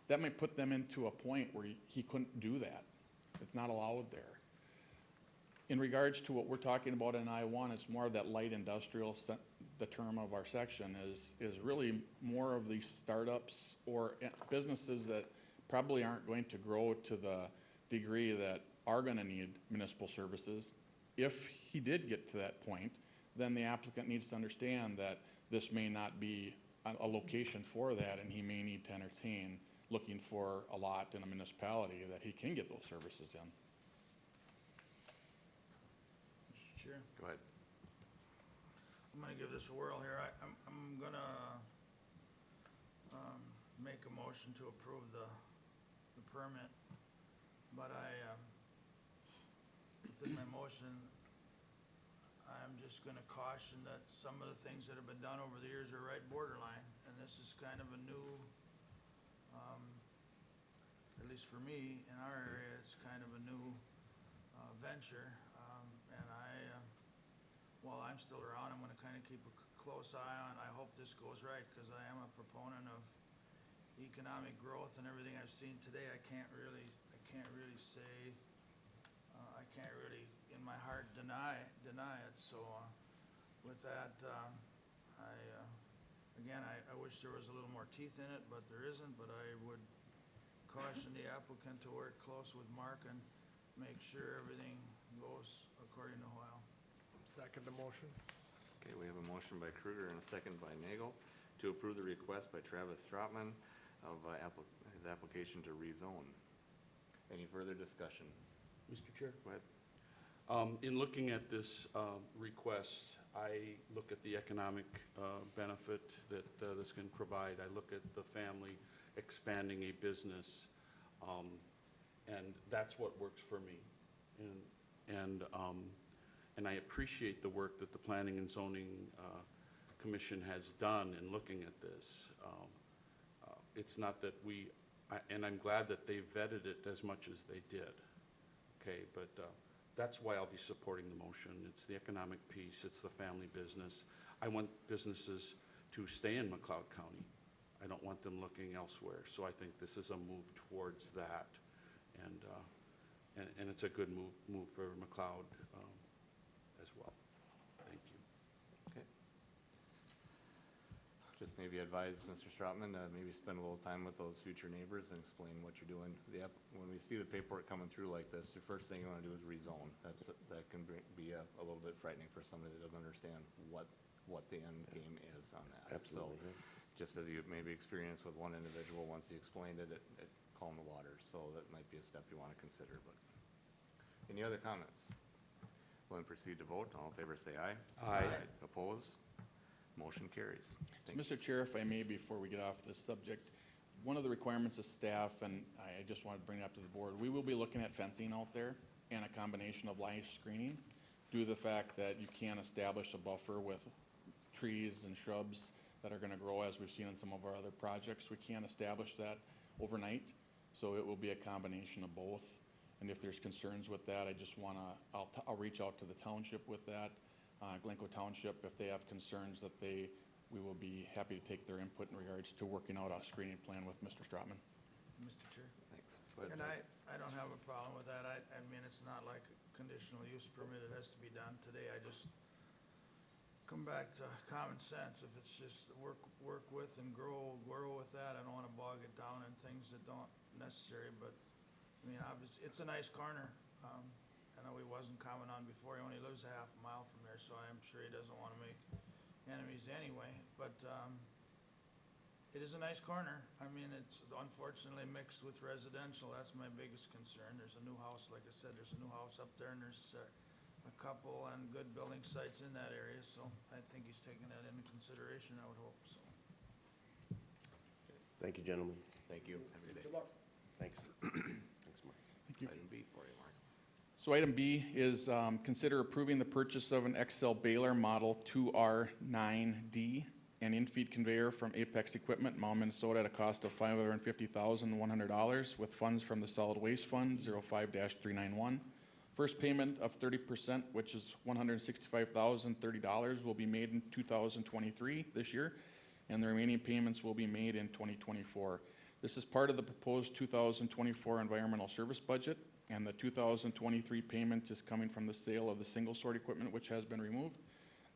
that might put them into a point where he couldn't do that. It's not allowed there. In regards to what we're talking about in I-1, it's more of that light industrial, the term of our section is really more of these startups or businesses that probably aren't going to grow to the degree that are going to need municipal services. If he did get to that point, then the applicant needs to understand that this may not be a location for that, and he may need to entertain looking for a lot in a municipality that he can get those services in. Mr. Chair, Go ahead. I'm gonna give this a whirl here. I'm gonna, make a motion to approve the permit, but within my motion, I'm just gonna caution that some of the things that have been done over the years are right borderline, and this is kind of a new, at least for me, in our area, it's kind of a new venture, and while I'm still around, I'm gonna kind of keep a close eye on. I hope this goes right, because I am a proponent of economic growth, and everything I've seen today, I can't really say, I can't really, in my heart, deny it. So, with that, I wish there was a little more teeth in it, but there isn't. But I would caution the applicant to work close with Mark and make sure everything goes according to Hoyle. Second the motion. Okay, we have a motion by Kruger and a second by Nagel to approve the request by Travis Stropman of his application to rezone. Any further discussion? Mr. Chair? Go ahead. In looking at this request, I look at the economic benefit that this can provide. I look at the family expanding a business, and that's what works for me. And I appreciate the work that the Planning and Zoning Commission has done in looking at this. It's not that and I'm glad that they vetted it as much as they did. Okay, but that's why I'll be supporting the motion. It's the economic piece, it's the family business. I want businesses to stay in McLeod County. I don't want them looking elsewhere. So I think this is a move towards that. And it's a good move for McLeod as well. Thank you. Okay. Just maybe advise Mr. Stropman to maybe spend a little time with those future neighbors and explain what you're doing. When we see the paperwork coming through like this, the first thing you want to do is rezone. That can be a little bit frightening for somebody that doesn't understand what the end game is on that. Absolutely. So, just as you maybe experienced with one individual, once he explained it, it calmed the waters. So that might be a step you want to consider. But any other comments? We'll then proceed to vote. All in favor say aye. Aye. Oppose? Motion carries. So, Mr. Chair, if I may, before we get off this subject, one of the requirements of staff, and I just wanted to bring it up to the board, we will be looking at fencing out there and a combination of live screening due to the fact that you can't establish a buffer with trees and shrubs that are going to grow as we've seen in some of our other projects. We can't establish that overnight, so it will be a combination of both. And if there's concerns with that, I just want to, I'll reach out to the township with that, Glencoe Township, if they have concerns that they we will be happy to take their input in regards to working out a screening plan with Mr. Stratman. Mr. Chair? Thanks. Go ahead, And Doug. I don't have a problem with that. I mean, it's not like a conditional use permit, it has to be done today. I just come back to common sense. If it's just work with and grow with that, I don't wanna bog it down in things that don't necessary, but, I mean, obviously, it's a nice corner. I know he wasn't commenting on before, he only lives a half a mile from there, so I'm sure he doesn't wanna make enemies anyway, but, it is a nice corner. I mean, it's unfortunately mixed with residential. That's my biggest concern. There's a new house, like I said, there's a new house up there, and there's a couple and good building sites in that area, so I think he's taking that into consideration, I would hope, so. Thank you, gentlemen. Thank you. Have a good day. Good luck. Thanks. Thanks, Mark. Thank you. Item B for you, Mark. So item B is consider approving the purchase of an XL baler model 2R9D and in-feed conveyor from Apex Equipment, Mound, Minnesota, at a cost of $550,100 with funds from the Solid Waste Fund 05-391. First payment of 30%, which is $165,030, will be made in 2023, this year, and the remaining payments will be made in 2024. This is part of the proposed 2024 environmental service budget, and the 2023 payment is coming from the sale of the single sort equipment, which has been removed.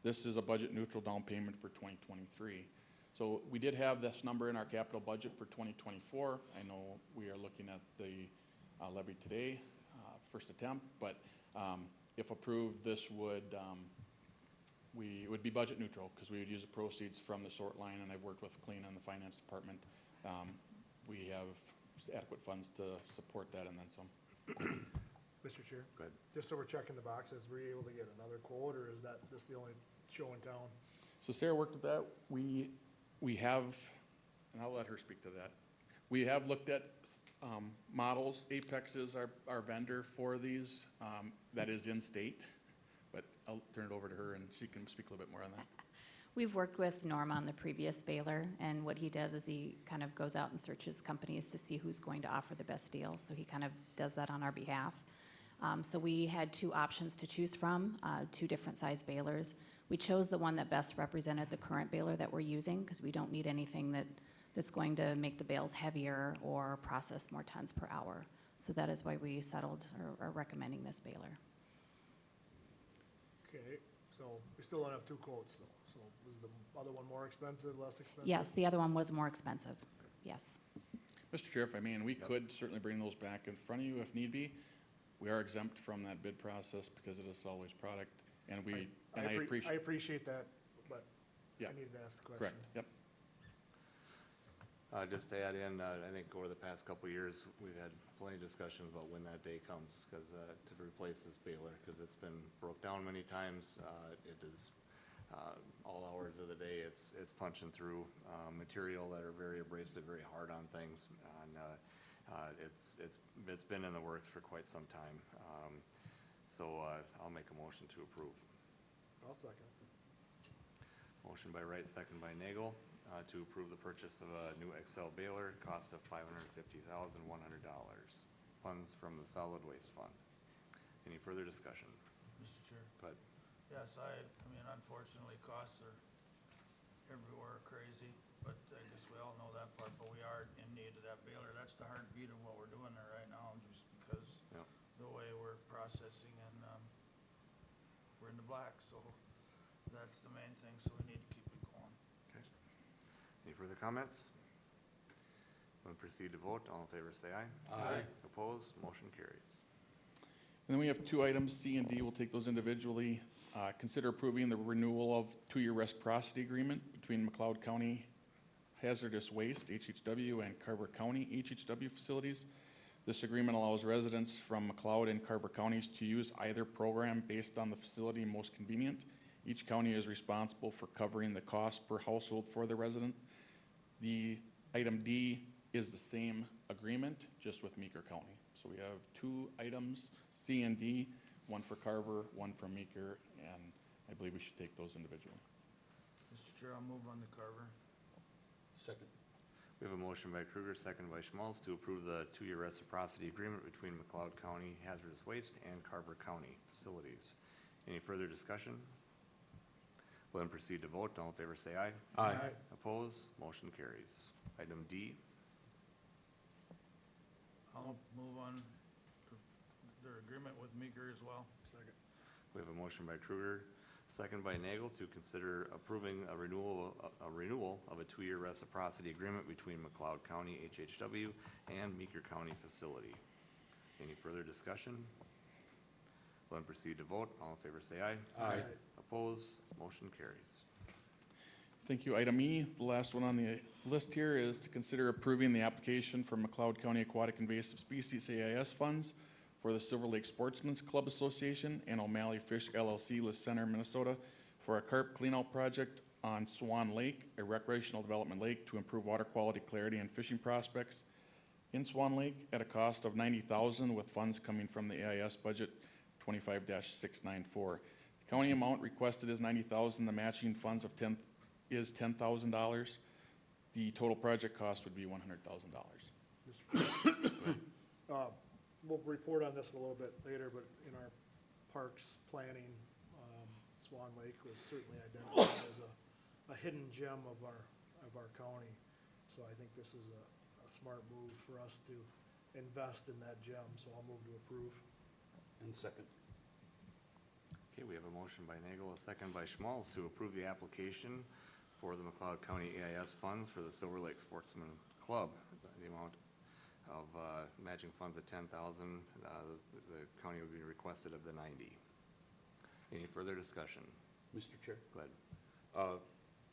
This is a budget neutral down payment for 2023. So we did have this number in our capital budget for 2024. I know we are looking at the levy today, first attempt, but if approved, this would, it would be budget neutral because we would use the proceeds from the sort line, and I've worked with Clean and the finance department. We have adequate funds to support that and then some. Mr. Chair? Go ahead. Just so we're checking the boxes, were you able to get another quote, or is this the only show in town? So Sarah worked with that. We have, and I'll let her speak to that. We have looked at models. Apex is our vendor for these. That is in state, but I'll turn it over to her and she can speak a little bit more on that. We've worked with Norm on the previous baler, and what he does is he kind of goes out and searches companies to see who's going to offer the best deal. So he kind of does that on our behalf. So we had two options to choose from, two different size balers. We chose the one that best represented the current baler that we're using because we don't need anything that's going to make the bales heavier or process more tons per hour. So that is why we settled or are recommending this baler. Okay, so we still don't have two quotes though. So was the other one more expensive, less expensive? Yes, the other one was more expensive. Yes. Mr. Chair, if I may, and we could certainly bring those back in front of you if need be. We are exempt from that bid process because it is a solid waste product, and I I appreciate, appreciate that, but Yeah. I needed to ask the question. correct, yep. Just to add in, I think over the past couple of years, we've had plenty of discussions about when that day comes, because, to replace this baler, because it's been broke down many times. It is, all hours of the day, it's punching through, material that are very abrasive, very hard on things, and, it's been in the works for quite some time. So, I'll make a motion to approve. I'll second. Motion by Wright, second by Nagel, to approve the purchase of a new XL baler, cost of $550,100. Funds from the Solid Waste Fund. Any further discussion? Mr. Chair? Go ahead. Yes, I mean, unfortunately, costs are everywhere crazy, but I guess we all know that part, but we are in need of that baler. That's the heartbeat of what we're doing there right now, just because Yep. the way we're processing and, we're in the black, so that's the main thing, so we need to keep it going. Okay. Any further comments? We'll proceed to vote. All in favor, say aye. Aye. Opposed? Motion carries. And then we have two items, C and D. We'll take those individually. Consider approving the renewal of two-year reciprocity agreement between McLeod County Hazardous Waste, HHW, and Carver County HHW facilities. This agreement allows residents from McLeod and Carver counties to use either program based on the facility most convenient. Each county is responsible for covering the cost per household for the resident. The item D is the same agreement, just with Meeker County. So we have two items, C and D, one for Carver, one for Meeker, and I believe we should take those individually. Mr. Chair, I'll move on to Carver. Second. We have a motion by Kruger, second by Schmalz, to approve the two-year reciprocity agreement between McLeod County Hazardous Waste and Carver County facilities. Any further discussion? We'll then proceed to vote. All in favor say aye. Aye. Opposed? Motion carries. Item D. I'll move on to their agreement with Meeker as well. Second. We have a motion by Kruger, second by Nagel, to consider approving a renewal of a 2-year reciprocity agreement between McLeod County HHW and Meeker County Facility. Any further discussion? We'll then proceed to vote. All in favor say aye. Aye. Opposed? Motion carries. Thank you. Item E, the last one on the list here, is to consider approving the application for McLeod County Aquatic Invasive Species AIS funds for the Silver Lake Sportsman's Club Association and O'Malley Fish LLC, List Center, Minnesota, for a carp cleanout project on Swan Lake, a recreational development lake, to improve water quality, clarity, and fishing prospects in Swan Lake at a cost of $90,000, with funds coming from the AIS budget 25-694. The county amount requested is $90,000. The matching funds of is $10,000. The total project cost would be $100,000. We'll report on this a little bit later, but in our parks planning, Swan Lake was certainly identified as a hidden gem of our county. So I think this is a smart move for us to invest in that gem, so I'll move to approve. And second. Okay, we have a motion by Nagel, a second by Schmalz, to approve the application for the McLeod County AIS funds for the Silver Lake Sportsman Club. The amount of matching funds at $10,000, the county would be requested of the $90,000. Any further discussion? Mr. Chair? Go ahead.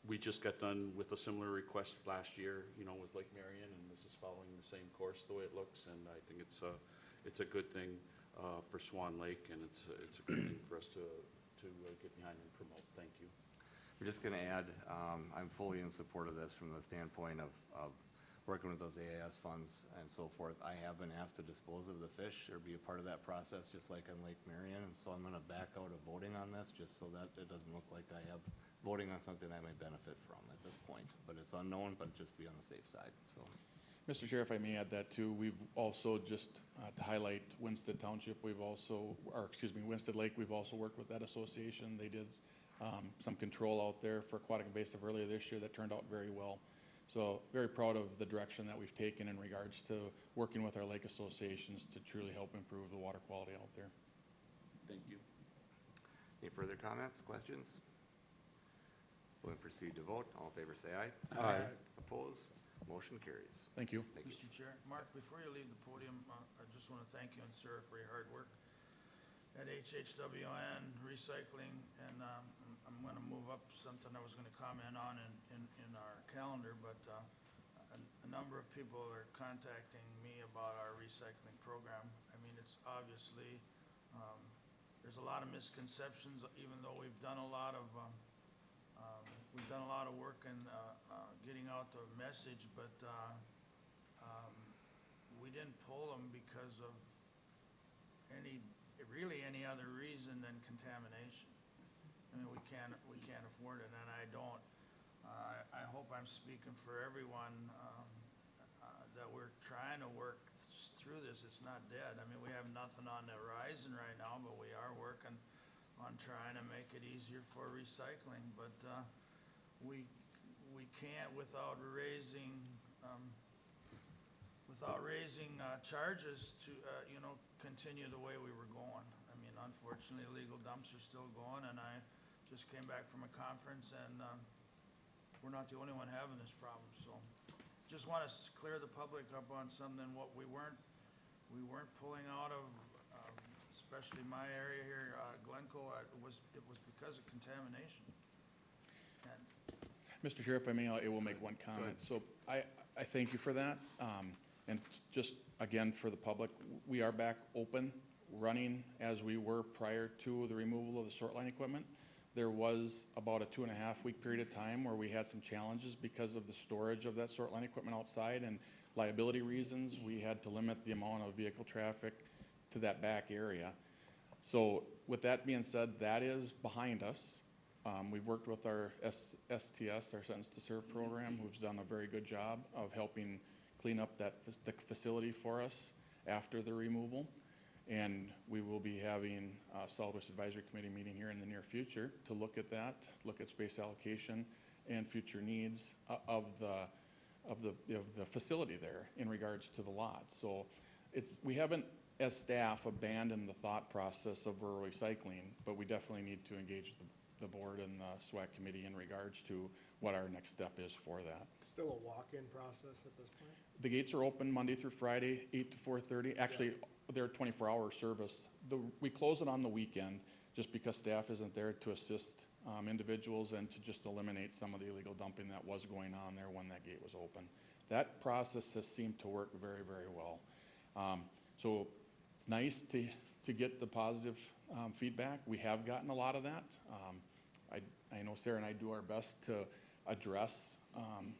We just got done with a similar request last year, with Lake Marion, and this is following the same course the way it looks, and I think it's a good thing for Swan Lake, and it's a good thing for us to get behind and promote. Thank you. We're just going to add, I'm fully in support of this from the standpoint of working with those AIS funds and so forth. I have been asked to dispose of the fish or be a part of that process, just like on Lake Marion, and so I'm going to back out of voting on this, just so that it doesn't look like I have voting on something I may benefit from at this point. But it's unknown, but just be on the safe side, so. Mr. Chair, if I may add that too, we've also just, to highlight Winston Township, Winston Lake, we've also worked with that association. They did some control out there for aquatic invasive earlier this year that turned out very well. So very proud of the direction that we've taken in regards to working with our lake associations to truly help improve the water quality out there. Thank you. Any further comments, questions? We'll then proceed to vote. All in favor say aye. Aye. Opposed? Motion carries. Thank you. Thank you. Mr. Chair, Mark, before you leave the podium, I just want to thank you and Sarah for your hard work at HHWN Recycling, and I'm going to move up something I was going to comment on in our calendar, but a number of people are contacting me about our recycling program. I mean, it's obviously, there's a lot of misconceptions, even though we've done a lot of work in getting out the message, but we didn't pull them because of any other reason than contamination. I mean, we can't afford it, and I don't. I hope I'm speaking for everyone that we're trying to work through this. It's not dead. I mean, we have nothing on the horizon right now, but we are working on trying to make it easier for recycling. But we can't, without raising charges to continue the way we were going. I mean, unfortunately, illegal dumps are still going, and I just came back from a conference, and we're not the only one having this problem. So just want to clear the public up on something. What we weren't pulling out of, especially my area here, Glencoe, it was because of contamination. And Mr. Chair, if I may, I will make one comment. So I thank you for that. And just again, for the public, we are back open, running as we were prior to the removal of the sort line equipment. There was about a 2.5-week period of time where we had some challenges because of the storage of that sort line equipment outside, and liability reasons, we had to limit the amount of vehicle traffic to that back area. So with that being said, that is behind us. We've worked with our STS, our Sentence to Serve program, who's done a very good job of helping clean up the facility for us after the removal. And we will be having a solid waste advisory committee meeting here in the near future to look at that, look at space allocation and future needs of the facility there in regards to the lot. So we haven't, as staff, abandoned the thought process of rural recycling, but we definitely need to engage the board and the SWAC committee in regards to what our next step is for that. Still a walk-in process at this point? The gates are open Monday through Friday, 8 to 4:30. Actually, they're 24-hour service. We close it on the weekend just because staff isn't there to assist individuals and to just eliminate some of the illegal dumping that was going on there when that gate was open. That process has seemed to work very, very well. So it's nice to get the positive feedback. We have gotten a lot of that. I know Sarah and I do our best to address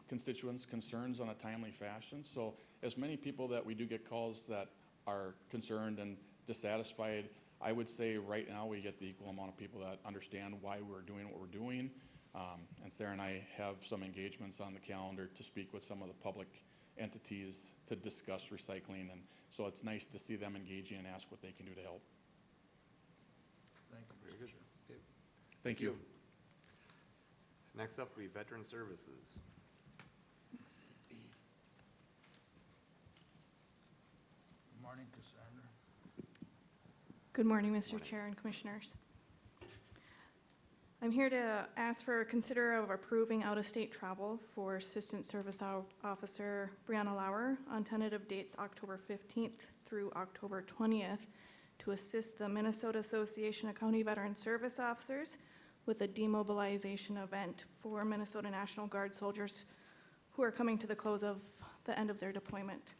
constituents' concerns on a timely fashion. So as many people that we do get calls that are concerned and dissatisfied, I would say right now we get the equal amount of people that understand why we're doing what we're doing. And Sarah and I have some engagements on the calendar to speak with some of the public entities to discuss recycling. And so it's nice to see them engaging and ask what they can do to help. Thank you, Very Mr. good. Chair. Okay. Thank you. Next up will be Veteran Services. Good morning, Cassandra. Good morning, Mr. Chair and Commissioners. I'm here to ask for consider of approving out-of-state travel for Assistant Service Officer Brianna Lauer on tentative dates October 15th through October 20th to assist the Minnesota Association of County Veteran Service Officers with a demobilization event for Minnesota National Guard soldiers who are coming to the close of the end of their deployment.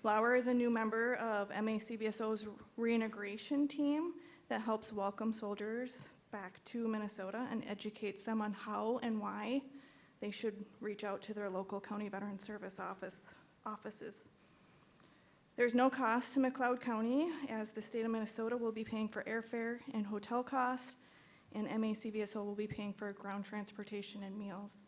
Lauer is a new member of MACBSO's reintegration team that helps welcome soldiers back to Minnesota and educates them on how and why they should reach out to their local county veteran service offices. There's no cost to McLeod County, as the state of Minnesota will be paying for airfare and hotel costs, and MACBSO will be paying for ground transportation and meals.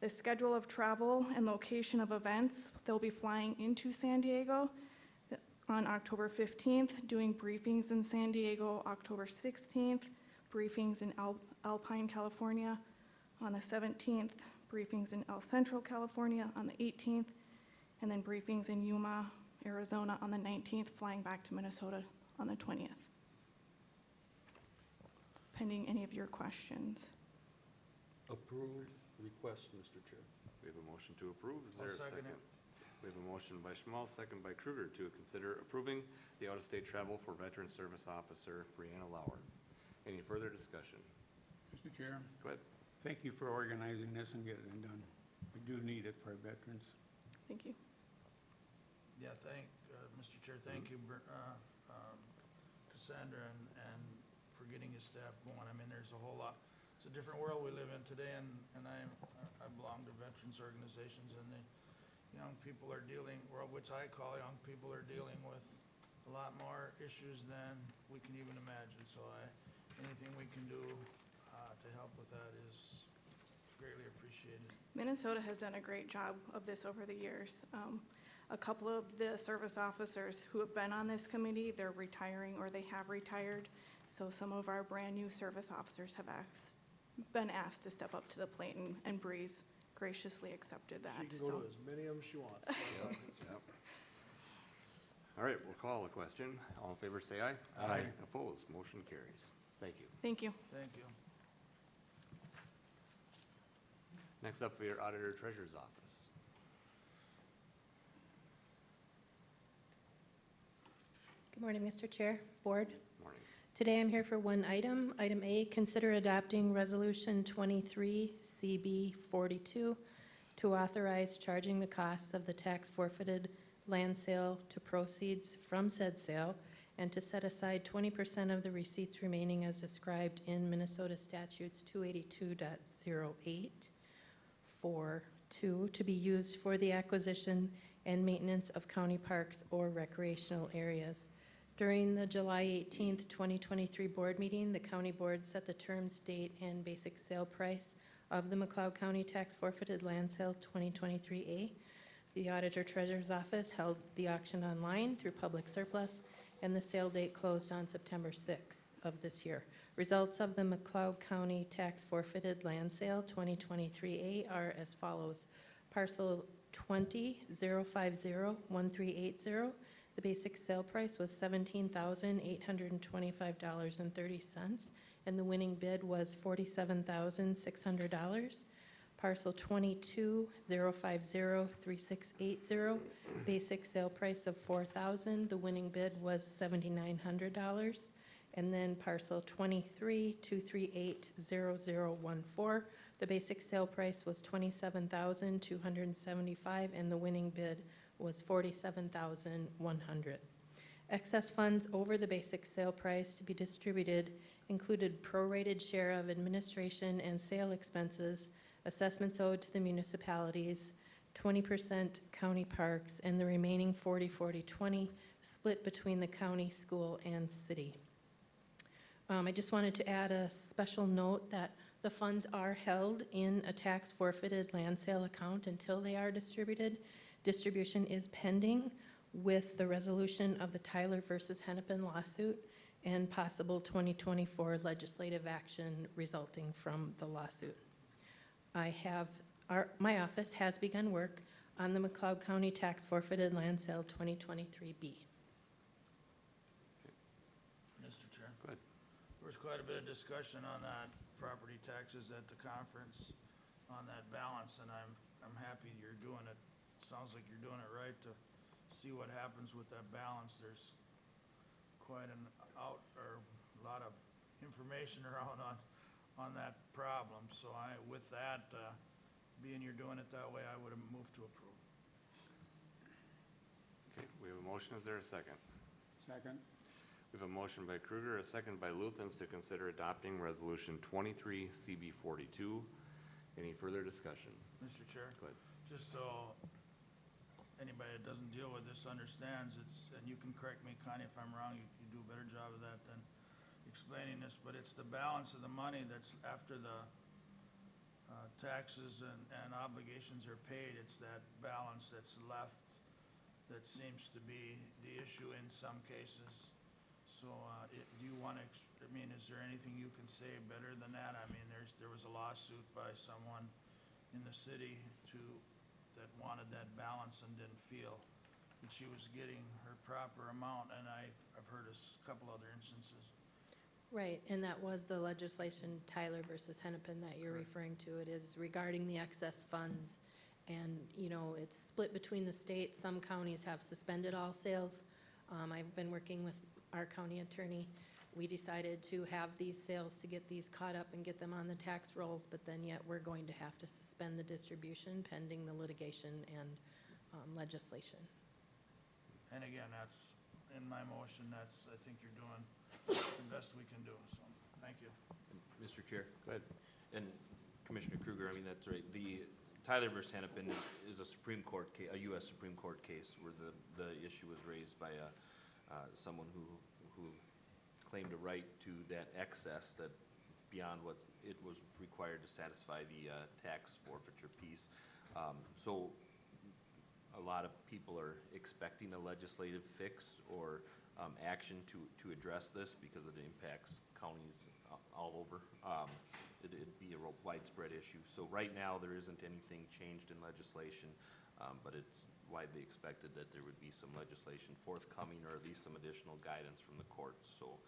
The schedule of travel and location of events, they'll be flying into San Diego on October 15th, doing briefings in San Diego October 16th, briefings in Alpine, California on the 17th, briefings in El Centro, California on the 18th, and then briefings in Yuma, Arizona on the 19th, flying back to Minnesota on the 20th. Pending any of your questions. Approve request, Mr. Chair. We have a motion to approve. Is there a I'll second second? it. We have a motion by Schmal, second by Kruger to consider approving the out-of-state travel for Veteran Service Officer Brianna Lauer. Any further discussion? Mr. Chair, Go ahead. thank you for organizing this and getting it done. We do need it for our veterans. Thank you. Yeah, Mr. Chair, thank you, Cassandra, and for getting his staff going. I mean, there's a whole lot, it's a different world we live in today, and I belong to veterans organizations, and the young people are dealing, or which I call young people, are dealing with a lot more issues than we can even imagine. So anything we can do to help with that is greatly appreciated. Minnesota has done a great job of this over the years. A couple of the service officers who have been on this committee, they're retiring or they have retired. So some of our brand-new service officers have been asked to step up to the plate, and Bree's graciously accepted that. She can go to as many of them as she wants. Yep. All right, we'll call the question. All in favor, say aye. Aye. Opposed, motion carries. Thank you. Thank you. Thank you. Next up, we are Auditor Treasurer's Office. Good morning, Mr. Chair, Board. Morning. Today I'm here for one item. Item A, consider adopting Resolution 23 CB 42 to authorize charging the costs of the tax forfeited land sale to proceeds from said sale, and to set aside 20% of the receipts remaining as described in Minnesota statutes 282.08 for 2 to be used for the acquisition and maintenance of county parks or recreational areas. During the July 18th, 2023 board meeting, the county board set the terms, date, and basic sale price of the McLeod County Tax Forfeited Land Sale 2023A. The Auditor Treasurer's Office held the auction online through Public Surplus and the sale date closed on September 6th of this year. Results of the McLeod County Tax Forfeited Land Sale 2023A are as follows. Parcel 20-050-1380. The basic sale price was $17,825.30, and the winning bid was $47,600. Parcel 22-050-3680. Basic sale price of $4,000. The winning bid was $7,900. And then parcel 23-238-0014. The basic sale price was $27,275, and the winning bid was $47,100. Excess funds over the basic sale price to be distributed included prorated share of administration and sale expenses, assessments owed to the municipalities, 20% county parks, and the remaining 40-40-20 split between the county, school, and city. I just wanted to add a special note that the funds are held in a tax forfeited land sale account until they are distributed. Distribution is pending with the resolution of the Tyler versus Hennepin lawsuit and possible 2024 legislative action resulting from the lawsuit. My office has begun work on the McLeod County Tax Forfeited Land Sale 2023B. Mr. Chair. Go ahead. There was quite a bit of discussion on that property taxes at the conference on that balance, and I'm happy you're doing it. Sounds like you're doing it right to see what happens with that balance. There's quite a lot of information around on that problem. So with that, being you're doing it that way, I would have moved to approve. Okay, we have a motion. Is there a second? Second. We have a motion by Kruger, a second by Luthens to consider adopting Resolution 23 CB 42. Any further discussion? Mr. Chair? Go ahead. Just so anybody that doesn't deal with this understands, and you can correct me, Connie, if I'm wrong, you do a better job of that than explaining this, but it's the balance of the money that's after the taxes and obligations are paid. It's that balance that's left that seems to be the issue in some cases. So do you want to, is there anything you can say better than that? I mean, there was a lawsuit by someone in the city that wanted that balance and didn't feel that she was getting her proper amount, and I've heard a couple other instances. Right, and that was the legislation Tyler versus Hennepin that you're referring to. It is regarding the excess funds. And, it's split between the states. Some counties have suspended all sales. I've been working with our county attorney. We decided to have these sales to get these caught up and get them on the tax rolls, but then yet we're going to have to suspend the distribution pending the litigation and legislation. And again, that's in my motion. I think you're doing the best we can do, so thank you. Mr. Chair? Go ahead. And Commissioner Kruger, that's right. The Tyler versus Hennepin is a Supreme Court case, a U.S. Supreme Court case where the issue was raised by someone who claimed a right to that excess that beyond what it was required to satisfy the tax forfeiture piece. So a lot of people are expecting a legislative fix or action to address this because it impacts counties all over. It'd be a widespread issue. So right now, there isn't anything changed in legislation, but it's widely expected that there would be some legislation forthcoming or at least some additional guidance from the courts. So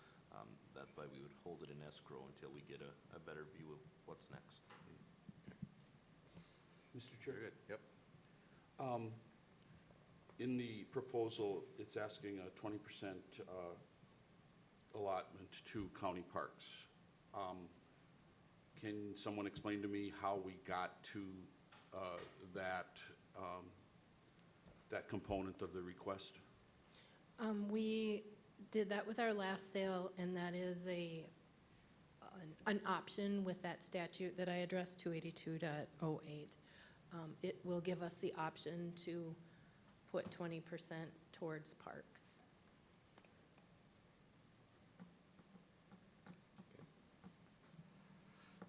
that's why we would hold it in escrow until we get a better view of what's next. Mr. Chair? Very good. Yep. In the proposal, it's asking a 20% allotment to county parks. Can someone explain to me how we got to that component of the request? We did that with our last sale, and that is an option with that statute that I addressed, 282.08. It will give us the option to put 20% towards parks.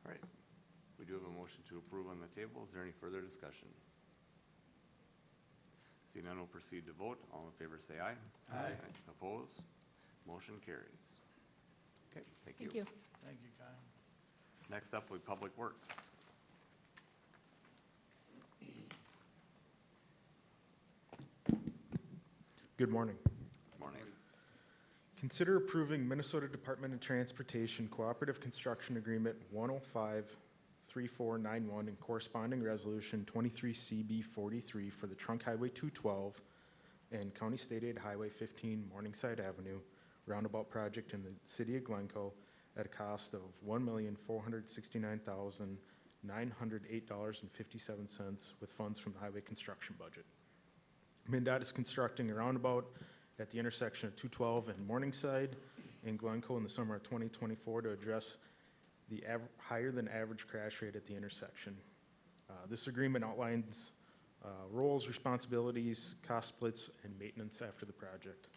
All right. We do have a motion to approve on the table. Is there any further discussion? Seeing none, we'll proceed to vote. All in favor say aye. Aye. Opposed? Motion carries. Okay, thank you. Thank you. Thank you, Connie. Next up, we Public Works. Good morning. Morning. Consider approving Minnesota Department of Transportation Cooperative Construction Agreement 105-3491 and corresponding resolution 23CB43 for the Trunk Highway 212 and County State Aid Highway 15 Morningside Avenue roundabout project in the city of Glencoe at a cost of $1,469,908.57 with funds from the highway construction budget. MnDOT is constructing a roundabout at the intersection of 212 and Morningside in Glencoe in the summer of 2024 to address the higher than average crash rate at the intersection. This agreement outlines roles, responsibilities, cost splits, and maintenance after the project.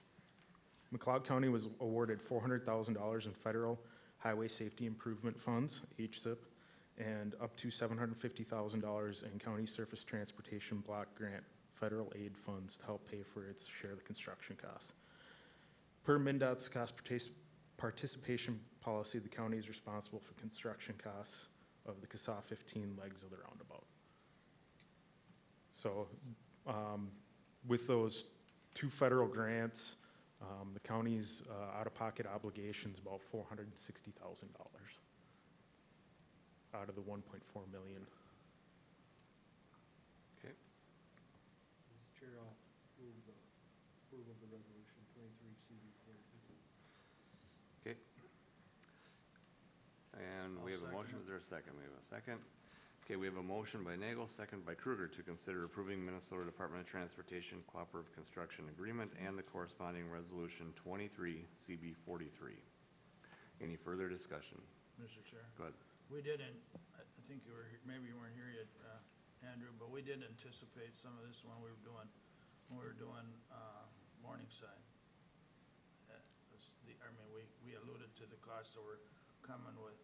McLeod County was awarded $400,000 in federal highway safety improvement funds, HSIP, and up to $750,000 in county surface transportation block grant federal aid funds to help pay for its share of the construction costs. Per MnDOT's cost participation policy, the county is responsible for construction costs of the CSA 15 legs of the roundabout. So with those two federal grants, the county's out-of-pocket obligations about $460,000 out of the $1.4 million. Okay. Mr. Chair, I'll move the approval of the resolution 23CB43. Okay. And we have a motion. Is there a second? We have a second. Okay, we have a motion by Nagel, second by Kruger to consider approving Minnesota Department of Transportation Cooperative Construction Agreement and the corresponding resolution 23CB43. Any further discussion? Mr. Chair. Go ahead. We didn't, I think you were, maybe you weren't here yet, Andrew, but we did anticipate some of this when we were doing Morningside. I mean, we alluded to the costs that were coming with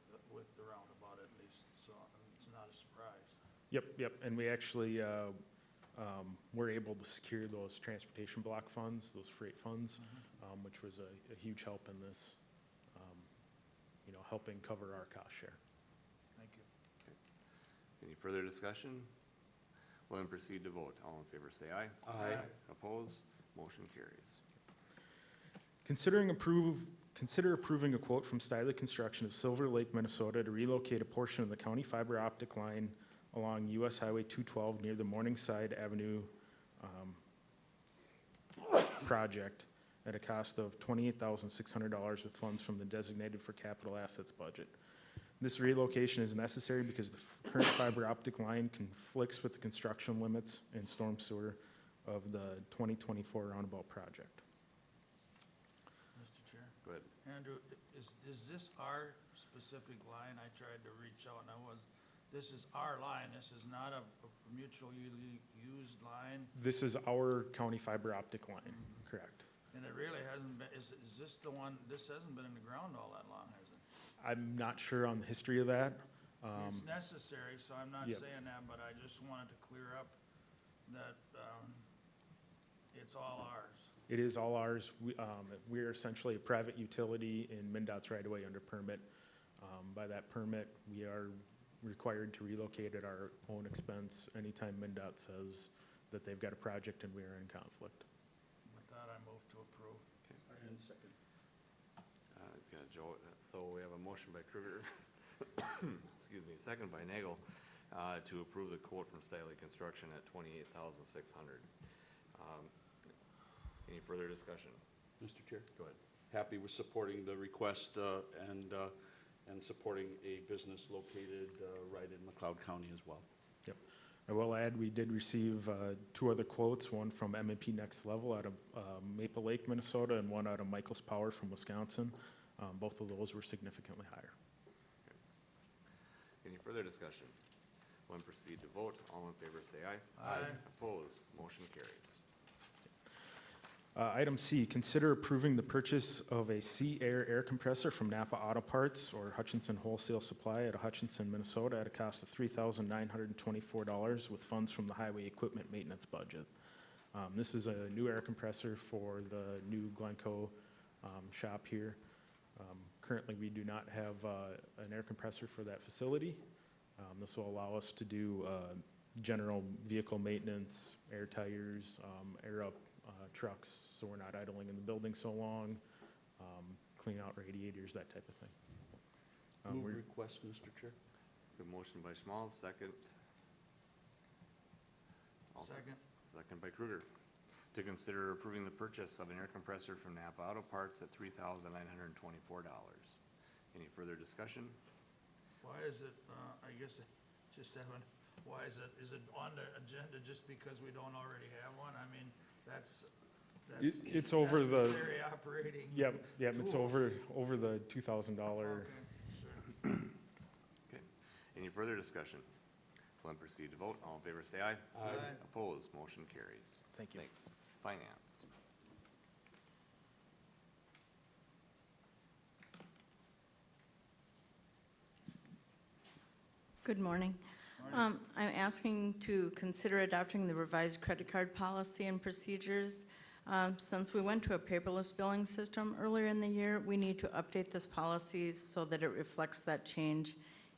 the roundabout at least, so it's not a surprise. Yep, and we actually were able to secure those transportation block funds, those freight funds, which was a huge help in this, helping cover our cost share. Thank you. Any further discussion? We'll then proceed to vote. All in favor say aye. Aye. Opposed? Motion carries. Consider approving a quote from Stiley Construction of Silver Lake, Minnesota to relocate a portion of the county fiber optic line along US Highway 212 near the Morningside Avenue project at a cost of $28,600 with funds from the designated for capital assets budget. This relocation is necessary because the current fiber optic line conflicts with the construction limits and storm sewer of the 2024 roundabout project. Mr. Chair. Go ahead. Andrew, is this our specific line? I tried to reach out and this is our line. This is not a mutually used line. This is our county fiber optic line, correct. And it really hasn't been, is this the one, this hasn't been in the ground all that long, has it? I'm not sure on the history of that. It's necessary, so I'm not Yep. saying that, but I just wanted to clear up that it's all ours. It is all ours. We're essentially a private utility in MnDOT's right-of-way under permit. By that permit, we are required to relocate at our own expense anytime MnDOT says that they've got a project and we are in conflict. With that, I move to approve. And second. Got Joe, so we have a motion by Kruger, excuse me, second by Nagel, to approve the quote from Stiley Construction at $28,600. Any further discussion? Mr. Chair? Go ahead. Happy with supporting the request and supporting a business located right in McLeod County as well. Yep. I will add, we did receive two other quotes, one from M&P Next Level out of Maple Lake, Minnesota, and one out of Michael's Power from Wisconsin. Both of those were significantly higher. Any further discussion? We'll proceed to vote. All in favor say aye. Aye. Opposed? Motion carries. Item C, consider approving the purchase of a Sea Air compressor from Napa Auto Parts or Hutchinson Wholesale Supply at Hutchinson, Minnesota at a cost of $3,924 with funds from the highway equipment maintenance budget. This is a new air compressor for the new Glencoe shop here. Currently, we do not have an air compressor for that facility. This will allow us to do general vehicle maintenance, air tires, air up trucks, so we're not idling in the building so long, clean out radiators, that type of thing. Move We're- request, Mr. Chair. Good motion by Schmalz, second. Second. Second by Kruger. To consider approving the purchase of an air compressor from Napa Auto Parts at $3,924. Any further discussion? Why is it, I guess, why is it on the agenda just because we don't already have one? I mean, that's It's over the, necessary operating. yep, it's tools. over the $2,000. Okay, sure. Okay. Any further discussion? We'll then proceed to vote. All in favor, say aye. Aye. Opposed, motion carries. Thank you. Thanks. Finance. Good morning. Morning. I'm asking to consider adopting the revised credit card policy and procedures. Since we went to a paperless billing system earlier in the year, we need to update this policy so that it reflects that change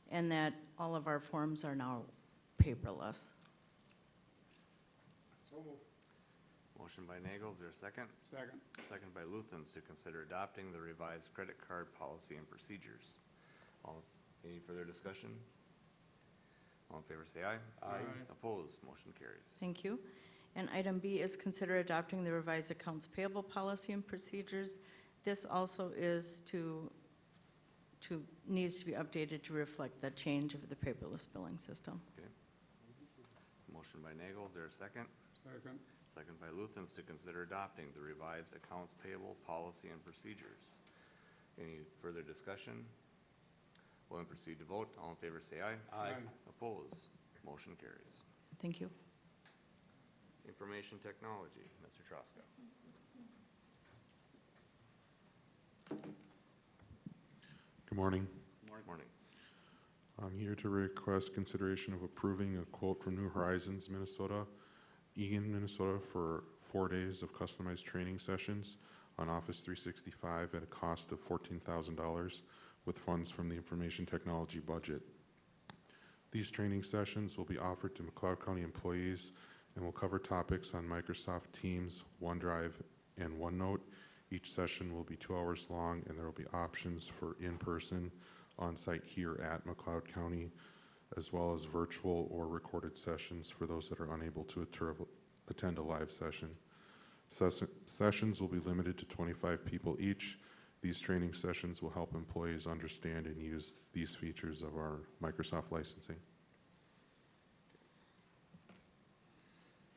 and that all of our forms are now paperless. So moved. Motion by Nagel, is there a second? Second. Second by Luthens to consider adopting the revised credit card policy and procedures. Any further discussion? All in favor, say aye. Aye. Opposed, motion carries. Thank you. And item B is consider adopting the revised accounts payable policy and procedures. This also is needs to be updated to reflect the change of the paperless billing system. Motion by Nagel, is there a second? Second. Second by Luthens to consider adopting the revised accounts payable policy and procedures. Any further discussion? We'll then proceed to vote. All in favor, say aye. Aye. Opposed, motion carries. Thank you. Information technology, Mr. Troska. Good morning. Morning. I'm here to request consideration of approving a quote from New Horizons, Minnesota, Eagan, Minnesota, for 4 days of customized training sessions on Office 365 at a cost of $14,000 with funds from the information technology budget. These training sessions will be offered to McLeod County employees and will cover topics on Microsoft Teams, OneDrive, and OneNote. Each session will be 2 hours long, and there will be options for in-person, on-site here at McLeod County, as well as virtual or recorded sessions for those that are unable to attend a live session. Sessions will be limited to 25 people each. These training sessions will help employees understand and use these features of our Microsoft licensing.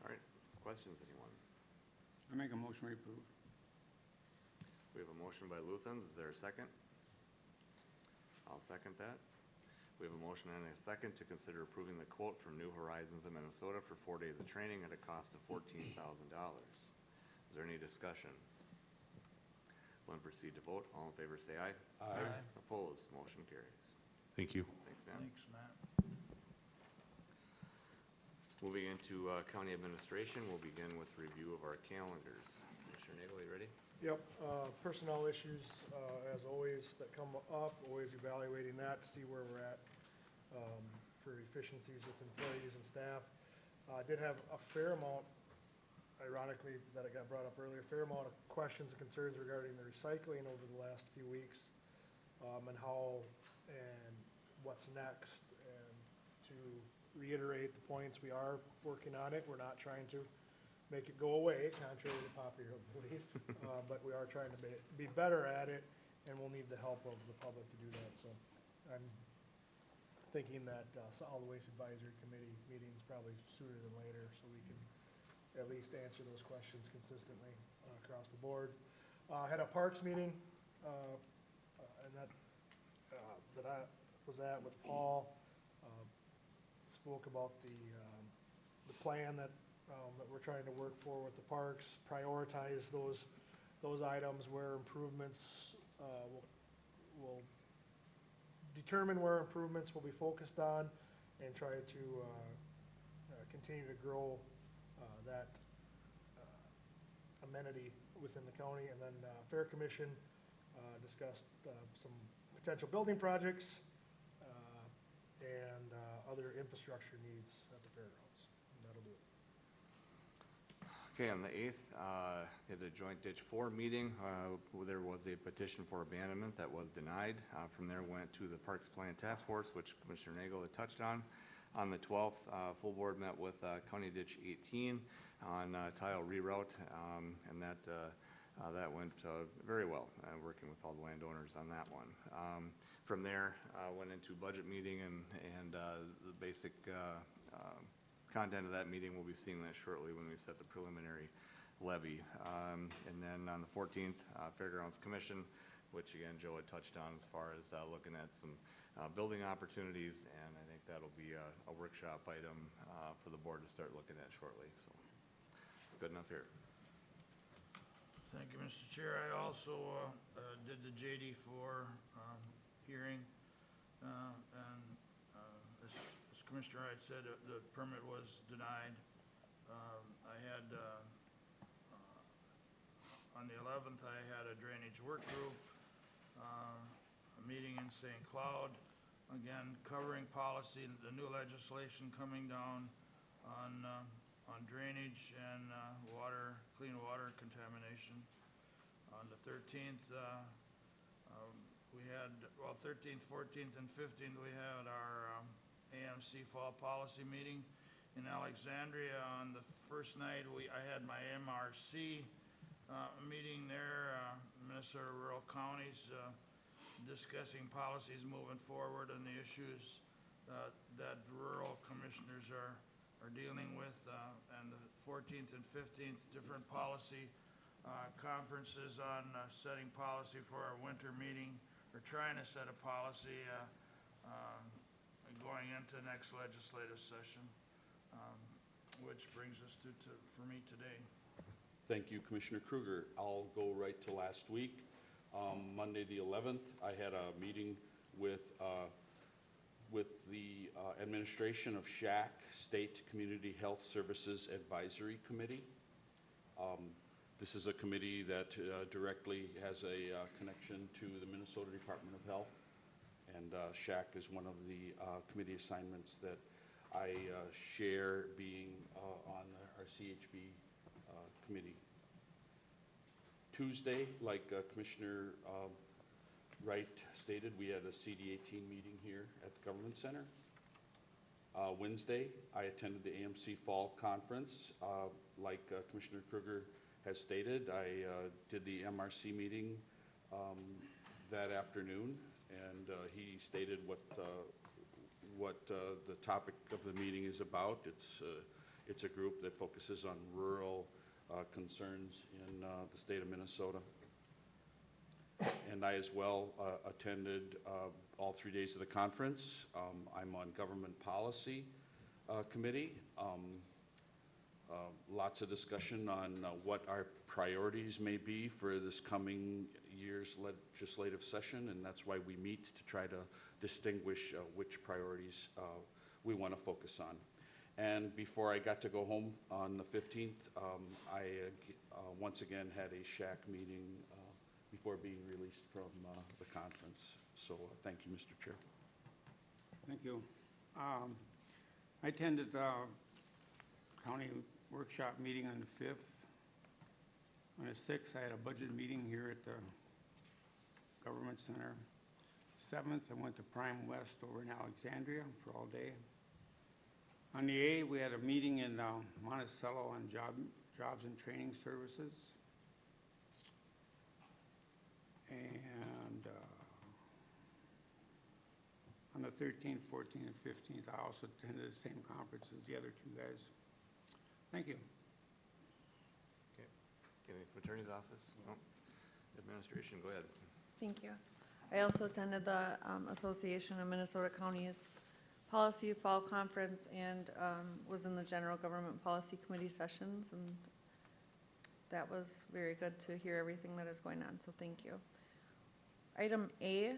All right, questions, anyone? I make a motion to approve. We have a motion by Luthens, is there a second? I'll second that. We have a motion and a second to consider approving the quote from New Horizons of Minnesota for 4 days of training at a cost of $14,000. Is there any discussion? We'll then proceed to vote. All in favor, say aye. Aye. Opposed, motion carries. Thank you. Thanks, Dan. Thanks, Matt. Moving into county administration, we'll begin with review of our calendars. Commissioner Nagel, you ready? Yep, personnel issues, as always, that come up, always evaluating that to see where we're at for efficiencies with employees and staff. Did have a fair amount, ironically, that it got brought up earlier, a fair amount of questions and concerns regarding the recycling over the last few weeks, and how, and what's next. And to reiterate the points, we are working on it. We're not trying to make it go away, contrary to popular belief, but we are trying to be better at it, and we'll need the help of the public to do that. So I'm thinking that Solid Waste Advisory Committee meetings probably sooner than later, so we can at least answer those questions consistently across the board. Had a Parks meeting, and that I was at with Paul. Spoke about the plan that we're trying to work for with the parks, prioritize those items where improvements will determine where improvements will be focused on, and try to continue to grow that amenity within the county. And then Fair Commission discussed some potential building projects and other infrastructure needs at the fairgrounds. And that'll do it. Okay, on the 8th, at a joint ditch 4 meeting, where there was a petition for abandonment that was denied. From there went to the Parks Plan Task Force, which Commissioner Nagel had touched on. On the 12th, full board met with County Ditch 18 on tile reroute, and that went very well, working with all the landowners on that one. From there, went into budget meeting and the basic content of that meeting, we'll be seeing that shortly when we set the preliminary levy. And then on the 14th, Fairgrounds Commission, which again, Joe had touched on as far as looking at some building opportunities, and I think that'll be a workshop item for the board to start looking at shortly, so it's good enough here. Thank you, Mr. Chair. I also did the JD4 hearing, and as Commissioner Wright said, the permit was denied. I had, on the 11th, I had a drainage work group, a meeting in St. Cloud, again, covering policy, the new legislation coming down on drainage and water, clean water contamination. On the 13th, we had, well, 13th, 14th, and 15th, we had our AMC Fall Policy Meeting in Alexandria. On the first night, I had my MRC meeting there, Minnesota Rural Counties, discussing policies moving forward and the issues that rural commissioners are dealing with, and the 14th and 15th, different policy conferences on setting policy for our winter meeting, or trying to set a policy going into the next legislative session, which brings us for me today. Thank you, Commissioner Kruger. I'll go right to last week. Monday the 11th, I had a meeting with the administration of SHAC, State Community Health Services Advisory Committee. This is a committee that directly has a connection to the Minnesota Department of Health, and SHAC is one of the committee assignments that I share, being on our CHB committee. Tuesday, like Commissioner Wright stated, we had a CD18 meeting here at the Government Center. Wednesday, I attended the AMC Fall Conference. Like Commissioner Kruger has stated, I did the MRC meeting that afternoon, and he stated what the topic of the meeting is about. It's a group that focuses on rural concerns in the state of Minnesota. And I as well attended all 3 days of the conference. I'm on Government Policy Committee. Lots of discussion on what our priorities may be for this coming year's legislative session, and that's why we meet, to try to distinguish which priorities we want to focus on. And before I got to go home on the 15th, I once again had a SHAC meeting before being released from the conference. So thank you, Mr. Chair. Thank you. I attended the county workshop meeting on the 5th. On the 6th, I had a budget meeting here at the Government Center. 7th, I went to Prime West over in Alexandria for all day. On the 8th, we had a meeting in Monticello on jobs and training services. And on the 13th, 14th, and 15th, I also attended the same conference as the other two guys. Thank you. Okay. Get any from Attorney's Office? No. Administration, go ahead. Thank you. I also attended the Association of Minnesota Counties Policy Fall Conference and was in the General Government Policy Committee sessions, and that was very good to hear everything that is going on, so thank you. Item A,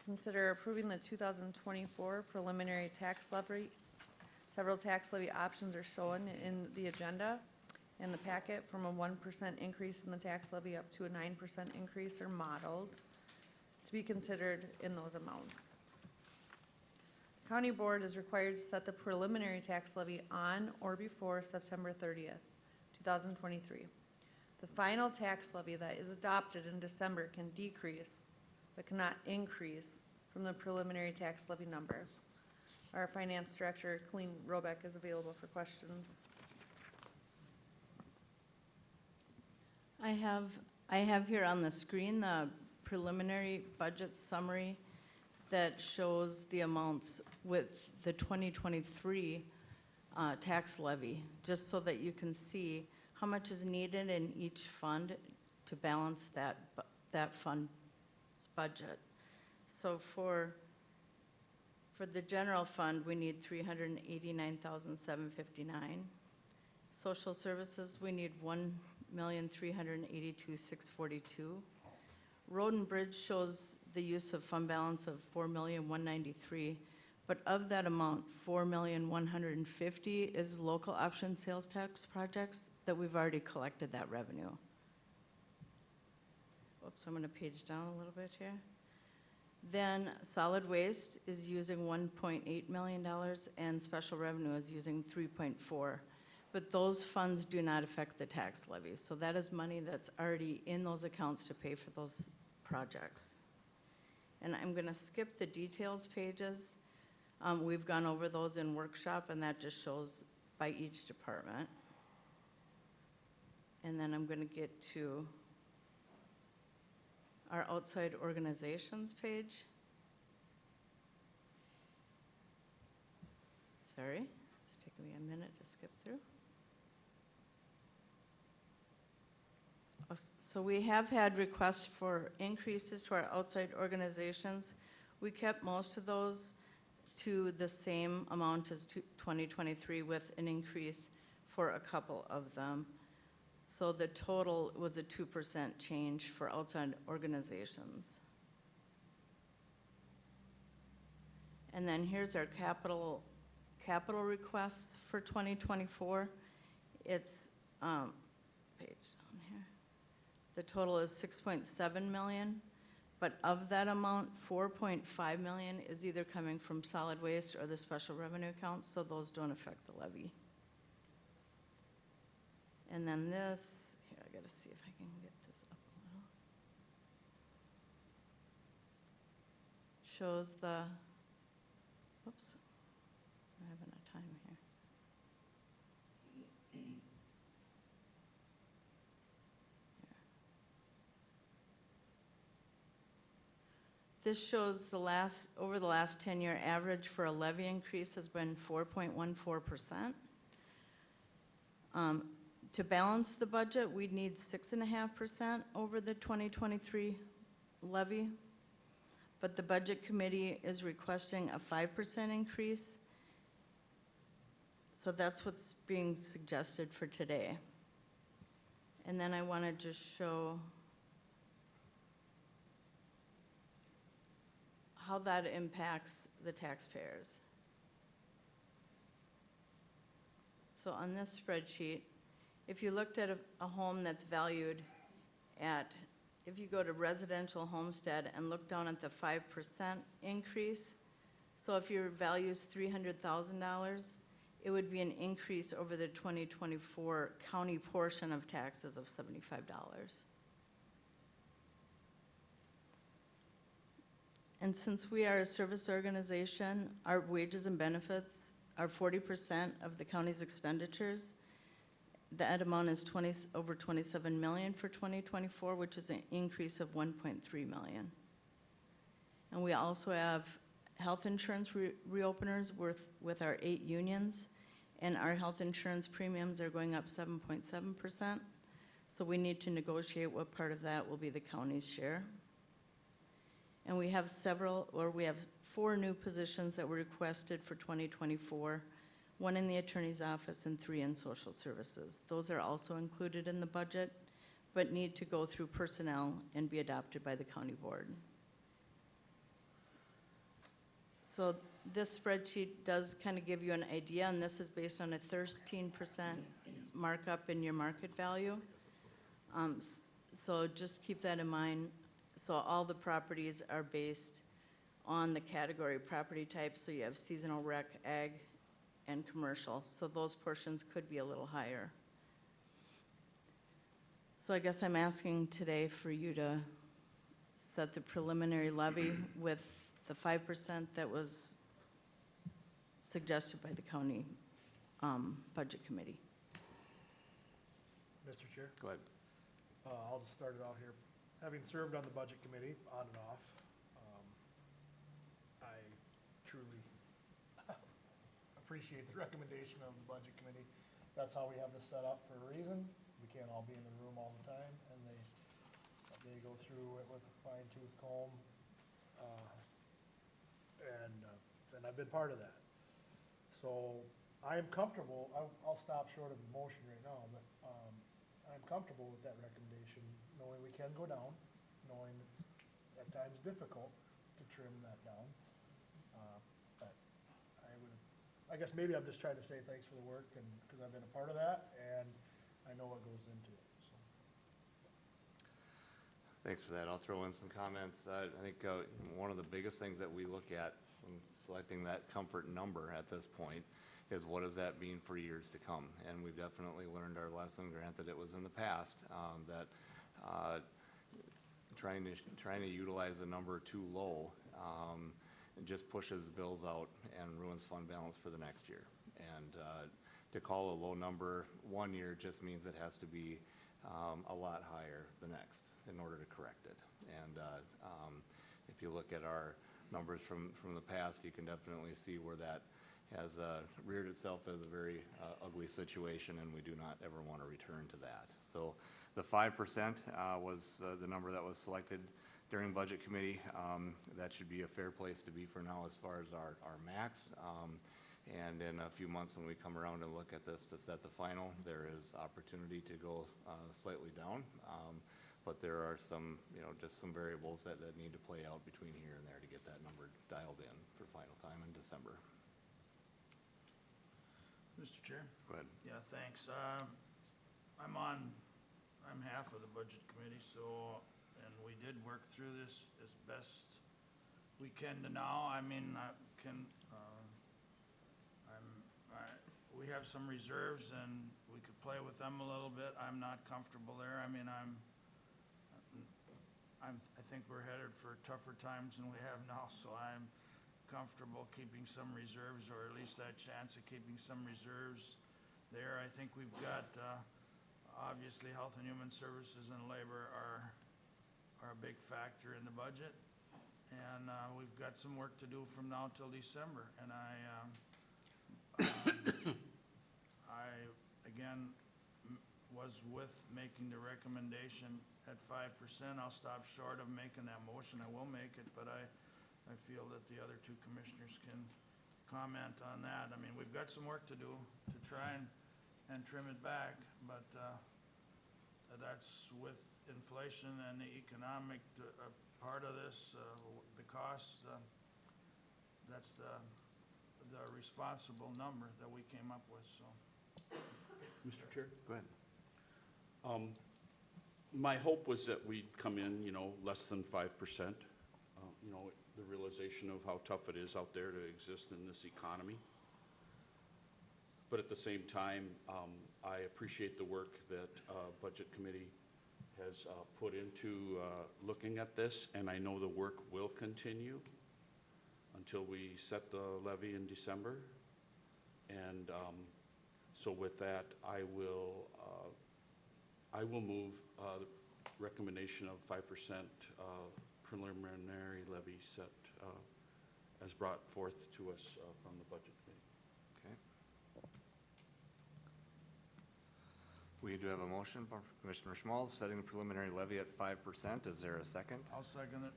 consider approving the 2024 preliminary tax levy. Several tax levy options are shown in the agenda, in the packet, from a 1% increase in the tax levy up to a 9% increase are modeled to be considered in those amounts. County Board is required to set the preliminary tax levy on or before September 30th, 2023. The final tax levy that is adopted in December can decrease, but cannot increase from the preliminary tax levy number. Our Finance Director, Colleen Robeck, is available for questions. I have here on the screen the preliminary budget summary that shows the amounts with the 2023 tax levy, just so that you can see how much is needed in each fund to balance that fund's budget. So for the general fund, we need $389,759. Social services, we need $1,382,642. Road and bridge shows the use of fund balance of $4,193,000, but of that amount, $4,150,000 is local option sales tax projects that we've already collected that revenue. Oops, I'm gonna page down a little bit here. Then solid waste is using $1.8 million and special revenue is using 3.4. But those funds do not affect the tax levy. So that is money that's already in those accounts to pay for those projects. And I'm gonna skip the details pages. We've gone over those in workshop and that just shows by each department. And then I'm gonna get to our outside organizations page. Sorry, it's taking me a minute to skip through. So we have had requests for increases to our outside organizations. We kept most of those to the same amount as 2023 with an increase for a couple of them. So the total was a 2% change for outside organizations. And then here's our capital requests for 2024. It's page down here. The total is $6.7 million, but of that amount, $4.5 million is either coming from solid waste or the special revenue accounts, so those don't affect the levy. And then this, here, I gotta see if I can get this up a little. Shows the, whoops, I'm having a time here. This shows over the last 10-year average for a levy increase has been 4.14%. To balance the budget, we'd need 6.5% over the 2023 levy, but the Budget Committee is requesting a 5% increase. So that's what's being suggested for today. And then I want to just show how that impacts the taxpayers. So on this spreadsheet, if you looked at a home that's valued at, if you go to residential homestead and look down at the 5% increase, so if your value is $300,000, it would be an increase over the 2024 county portion of taxes of $75. And since we are a service organization, our wages and benefits are 40% of the county's expenditures. That amount is over $27 million for 2024, which is an increase of $1.3 million. And we also have health insurance reopeners with our 8 unions, and our health insurance premiums are going up 7.7%. So we need to negotiate what part of that will be the county's share. And we have 4 new positions that were requested for 2024, 1 in the attorney's office and 3 in social services. Those are also included in the budget, but need to go through personnel and be adopted by the county board. So this spreadsheet does kind of give you an idea, and this is based on a 13% markup in your market value. So just keep that in mind. So all the properties are based on the category property type, so you have seasonal rec, ag, and commercial. So those portions could be a little higher. So I guess I'm asking today for you to set the preliminary levy with the 5% that was suggested by the county budget committee. Mr. Chair, Go ahead. I'll just start it out here. Having served on the budget committee, on and off, I truly appreciate the recommendation of the budget committee. That's how we have this set up for a reason. We can't all be in the room all the time, and they go through it with a fine tooth comb. And I've been part of that. So I am comfortable, I'll stop short of the motion right now, but I'm comfortable with that recommendation, knowing we can go down, knowing it's at times difficult to trim that down. But I guess maybe I'm just trying to say thanks for the work, and, because I've been a part of that, and I know what goes into it, so. Thanks for that. I'll throw in some comments. I think one of the biggest things that we look at when selecting that comfort number at this point is what does that mean for years to come? And we've definitely learned our lesson, granted it was in the past, that trying to utilize a number too low it just pushes bills out and ruins fund balance for the next year. And to call a low number one year just means it has to be a lot higher the next in order to correct it. And if you look at our numbers from the past, you can definitely see where that has reared itself as a very ugly situation, and we do not ever want to return to that. So the 5% was the number that was selected during budget committee. That should be a fair place to be for now as far as our max. And in a few months when we come around and look at this to set the final, there is opportunity to go slightly down. But there are some, just some variables that need to play out between here and there to get that number dialed in for final time in December. Mr. Chair? Go ahead. Yeah, thanks. I'm half of the budget committee, so, and we did work through this as best we can to now. I mean, we have some reserves and we could play with them a little bit. I'm not comfortable there. I mean, I think we're headed for tougher times than we have now, so I'm comfortable keeping some reserves, or at least that chance of keeping some reserves there. I think we've got, obviously, Health and Human Services and Labor are a big factor in the budget. And we've got some work to do from now till December. And I again, was with making the recommendation at 5%. I'll stop short of making that motion. I will make it, but I feel that the other two commissioners can comment on that. I mean, we've got some work to do to try and trim it back, but that's with inflation and the economic part of this, the costs, that's the responsible number that we came up with, so. Mr. Chair? Go ahead. My hope was that we'd come in, less than 5%. The realization of how tough it is out there to exist in this economy. But at the same time, I appreciate the work that Budget Committee has put into looking at this, and I know the work will continue until we set the levy in December. And so with that, I will move the recommendation of 5% preliminary levy set as brought forth to us from the Budget Committee. Okay. We do have a motion by Commissioner Schmalz setting the preliminary levy at 5%. Is there a second? I'll second it.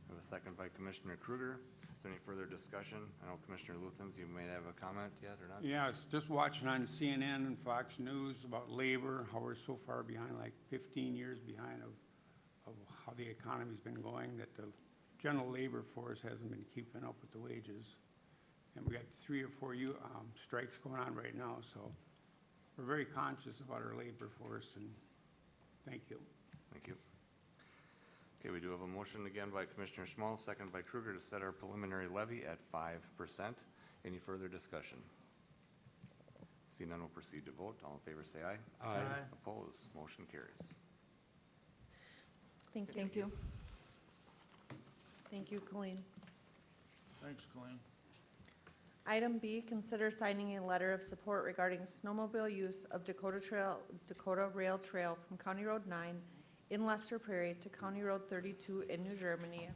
We have a second by Commissioner Kruger. Is there any further discussion? I know Commissioner Luthens, you may have a comment yet or not? Yeah, it's just watching on CNN and Fox News about labor, how we're so far behind, like 15 years behind of how the economy's been going, that the general labor force hasn't been keeping up with the wages. And we got 3 or 4 strikes going on right now, so we're very conscious about our labor force, and thank you. Thank you. Okay, we do have a motion again by Commissioner Schmall, second by Kruger, to set our preliminary levy at 5%. Any further discussion? Seeing none, we'll proceed to vote. All in favor, say aye. Aye. Opposed, motion carries. Thank you. Thank you. Thank you, Colleen. Thanks, Colleen. Item B, consider signing a letter of support regarding snowmobile use of Dakota Rail Trail from County Road 9 in Lester Prairie to County Road 32 in New Germany.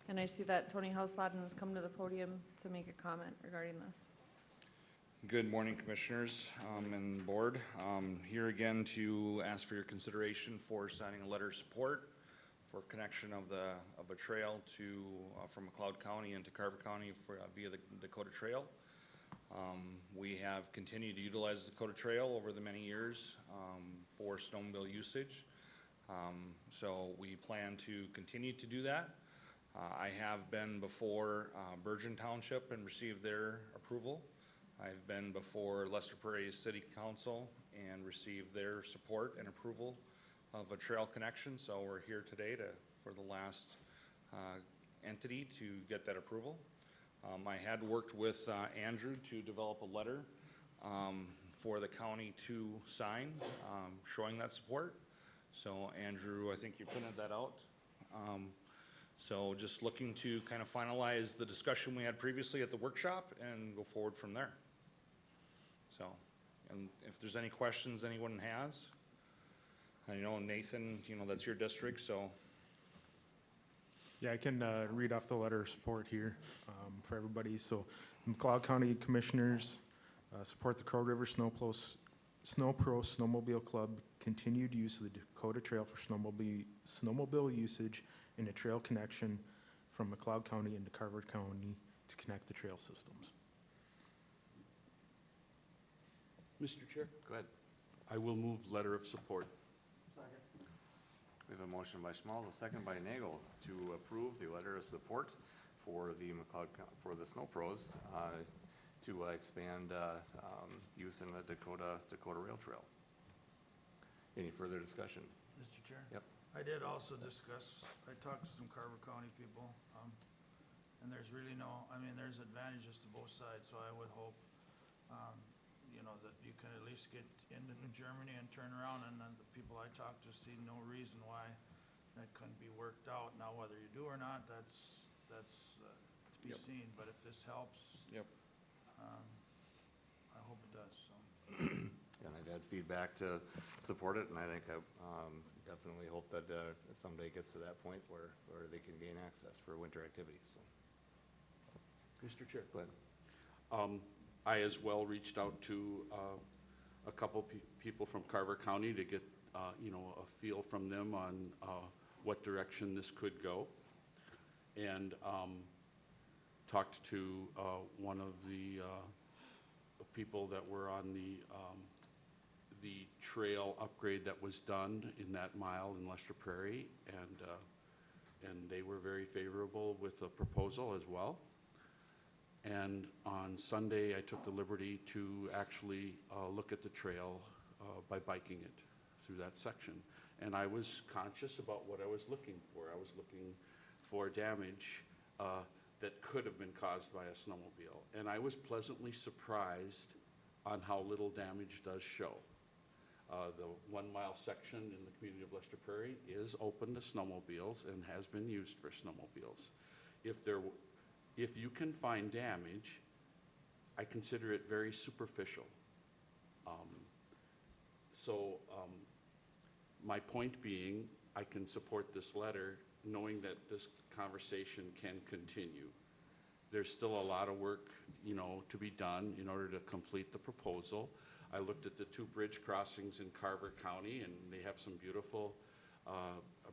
And I see that Tony Houseladden has come to the podium to make a comment regarding this. Good morning, Commissioners and Board. Here again to ask for your consideration for signing a letter of support for connection of a trail to, from McLeod County into Carver County via the Dakota Trail. We have continued to utilize the Dakota Trail over the many years for snowmobile usage. So we plan to continue to do that. I have been before Bergen Township and received their approval. I've been before Lester Prairie City Council and received their support and approval of a trail connection. So we're here today for the last entity to get that approval. I had worked with Andrew to develop a letter for the county to sign showing that support. So Andrew, I think you printed that out. So just looking to kind of finalize the discussion we had previously at the workshop and go forward from there. So, and if there's any questions anyone has, I know Nathan, that's your district, so. Yeah, I can read off the letter of support here for everybody. So, McLeod County Commissioners support the Crow River Snow Pro Snowmobile Club continued use of the Dakota Trail for snowmobile usage and a trail connection from McLeod County into Carver County to connect the trail systems. Mr. Chair, Go ahead. I will move letter of support. We have a motion by Schmall, a second by Nagel to approve the letter of support for the for the Snow Pros to expand use in the Dakota Rail Trail. Any further discussion? Mr. Chair? Yep. I did also discuss, I talked to some Carver County people, and there's really there's advantages to both sides, so I would hope, that you can at least get into New Germany and turn around, and then the people I talked to see no reason why that couldn't be worked out. Now, whether you do or not, that's to be Yep. seen, but if this helps, Yep. I hope it does, so. And I've had feedback to support it, and I think I definitely hope that someday it gets to that point where they can gain access for winter activities, so. Mr. Chair. Go ahead. I as well reached out to a couple people from Carver County to get, a feel from them on what direction this could go. And talked to one of the people that were on the trail upgrade that was done in that mile in Lester Prairie, and they were very favorable with the proposal as well. And on Sunday, I took the liberty to actually look at the trail by biking it through that section. And I was conscious about what I was looking for. I was looking for damage that could have been caused by a snowmobile. And I was pleasantly surprised on how little damage does show. The 1 mile section in the community of Lester Prairie is open to snowmobiles and has been used for snowmobiles. If you can find damage, I consider it very superficial. My point being, I can support this letter knowing that this conversation can continue. There's still a lot of work, to be done in order to complete the proposal. I looked at the 2 bridge crossings in Carver County, and they have some beautiful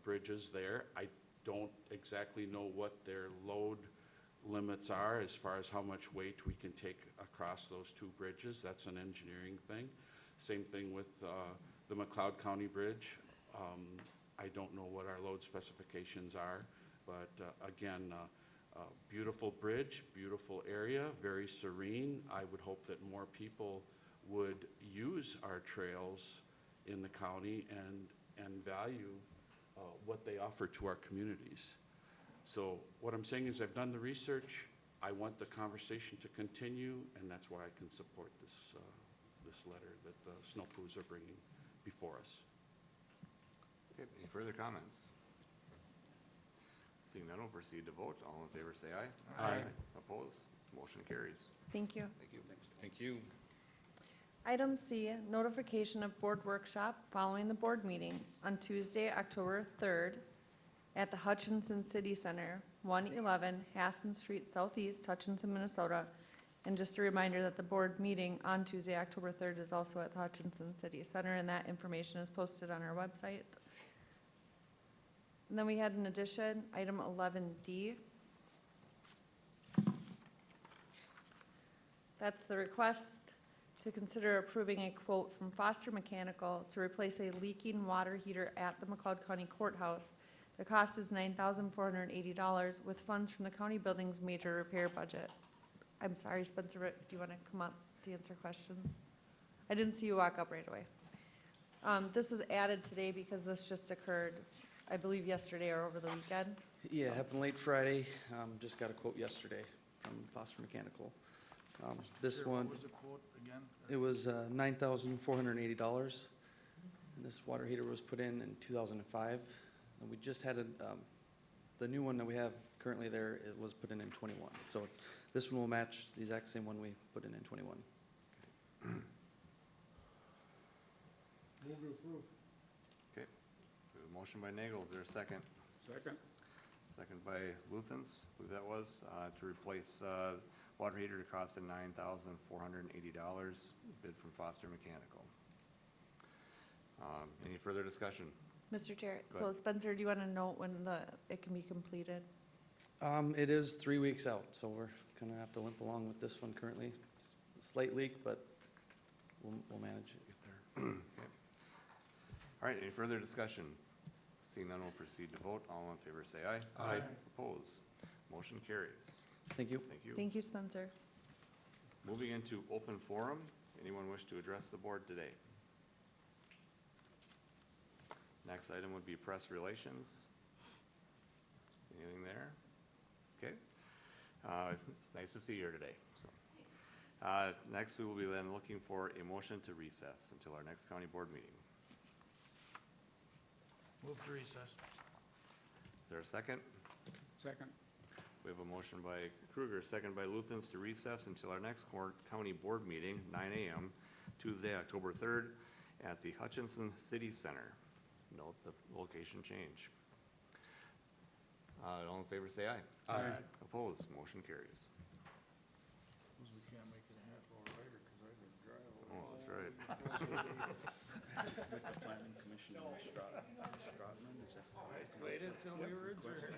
bridges there. I don't exactly know what their load limits are as far as how much weight we can take across those 2 bridges. That's an engineering thing. Same thing with the McLeod County Bridge. I don't know what our load specifications are, but again, beautiful bridge, beautiful area, very serene. I would hope that more people would use our trails in the county and value what they offer to our communities. So what I'm saying is I've done the research. I want the conversation to continue, and that's why I can support this, this letter that the Snow Crews are bringing before us. Okay, any further comments? Seeing none, we'll proceed to vote. All in favor, say aye. Aye. Opposed? Motion carries. Thank you. Thank you. Thank you. Item C, notification of board workshop following the board meeting on Tuesday, October 3rd at the Hutchinson City Center, 111 Hassan Street Southeast, Hutchinson, Minnesota. And just a reminder that the board meeting on Tuesday, October 3rd is also at the Hutchinson City Center, and that information is posted on our website. And then we had an addition, item 11D. That's the request to consider approving a quote from Foster Mechanical to replace a leaking water heater at the McLeod County Courthouse. The cost is $9,480 with funds from the county building's major repair budget. I'm sorry, Spencer, do you want to come up to answer questions? I didn't see you walk up right away. This is added today because this just occurred, I believe, yesterday or over the weekend. Yeah, it happened late Friday. Just got a quote yesterday from Foster Mechanical. This Sir, one, what was the quote again? it was $9,480. And this water heater was put in 2005. And we just had the new one that we have currently there, it was put in 21. So this one will match the exact same one we put in 21. Move to approve. Okay, we have a motion by Nagel, is there a second? Second. Second by Luthens, who that was, to replace, water heater cost of $9,480, bid from Foster Mechanical. Any further discussion? Mr. Chair, Go so ahead. Spencer, do you want to note when it can be completed? It is 3 weeks out, so we're gonna have to limp along with this one currently. Slight leak, but we'll manage it. Get there. Okay. All right, any further discussion? Seeing none, we'll proceed to vote. All in favor, say aye. Aye. Opposed? Motion carries. Thank you. Thank you. Thank you, Spencer. Moving into open forum, anyone wish to address the board today? Next item would be press relations. Anything there? Okay. Nice to see you here today. So, next, we will be then looking for a motion to recess until our next county board meeting. Move to recess. Is there a second? Second. We have a motion by Kruger, second by Luthens to recess until our next county board meeting, 9 a.m., Tuesday, October 3rd, at the Hutchinson City Center. Note the location change. All in favor, say aye. Aye. Opposed? Motion carries. Suppose we can't make it a half hour later because I live dry over. Oh, that's right. With the planning commission, Stratman, is that? I waited till we were adjourned.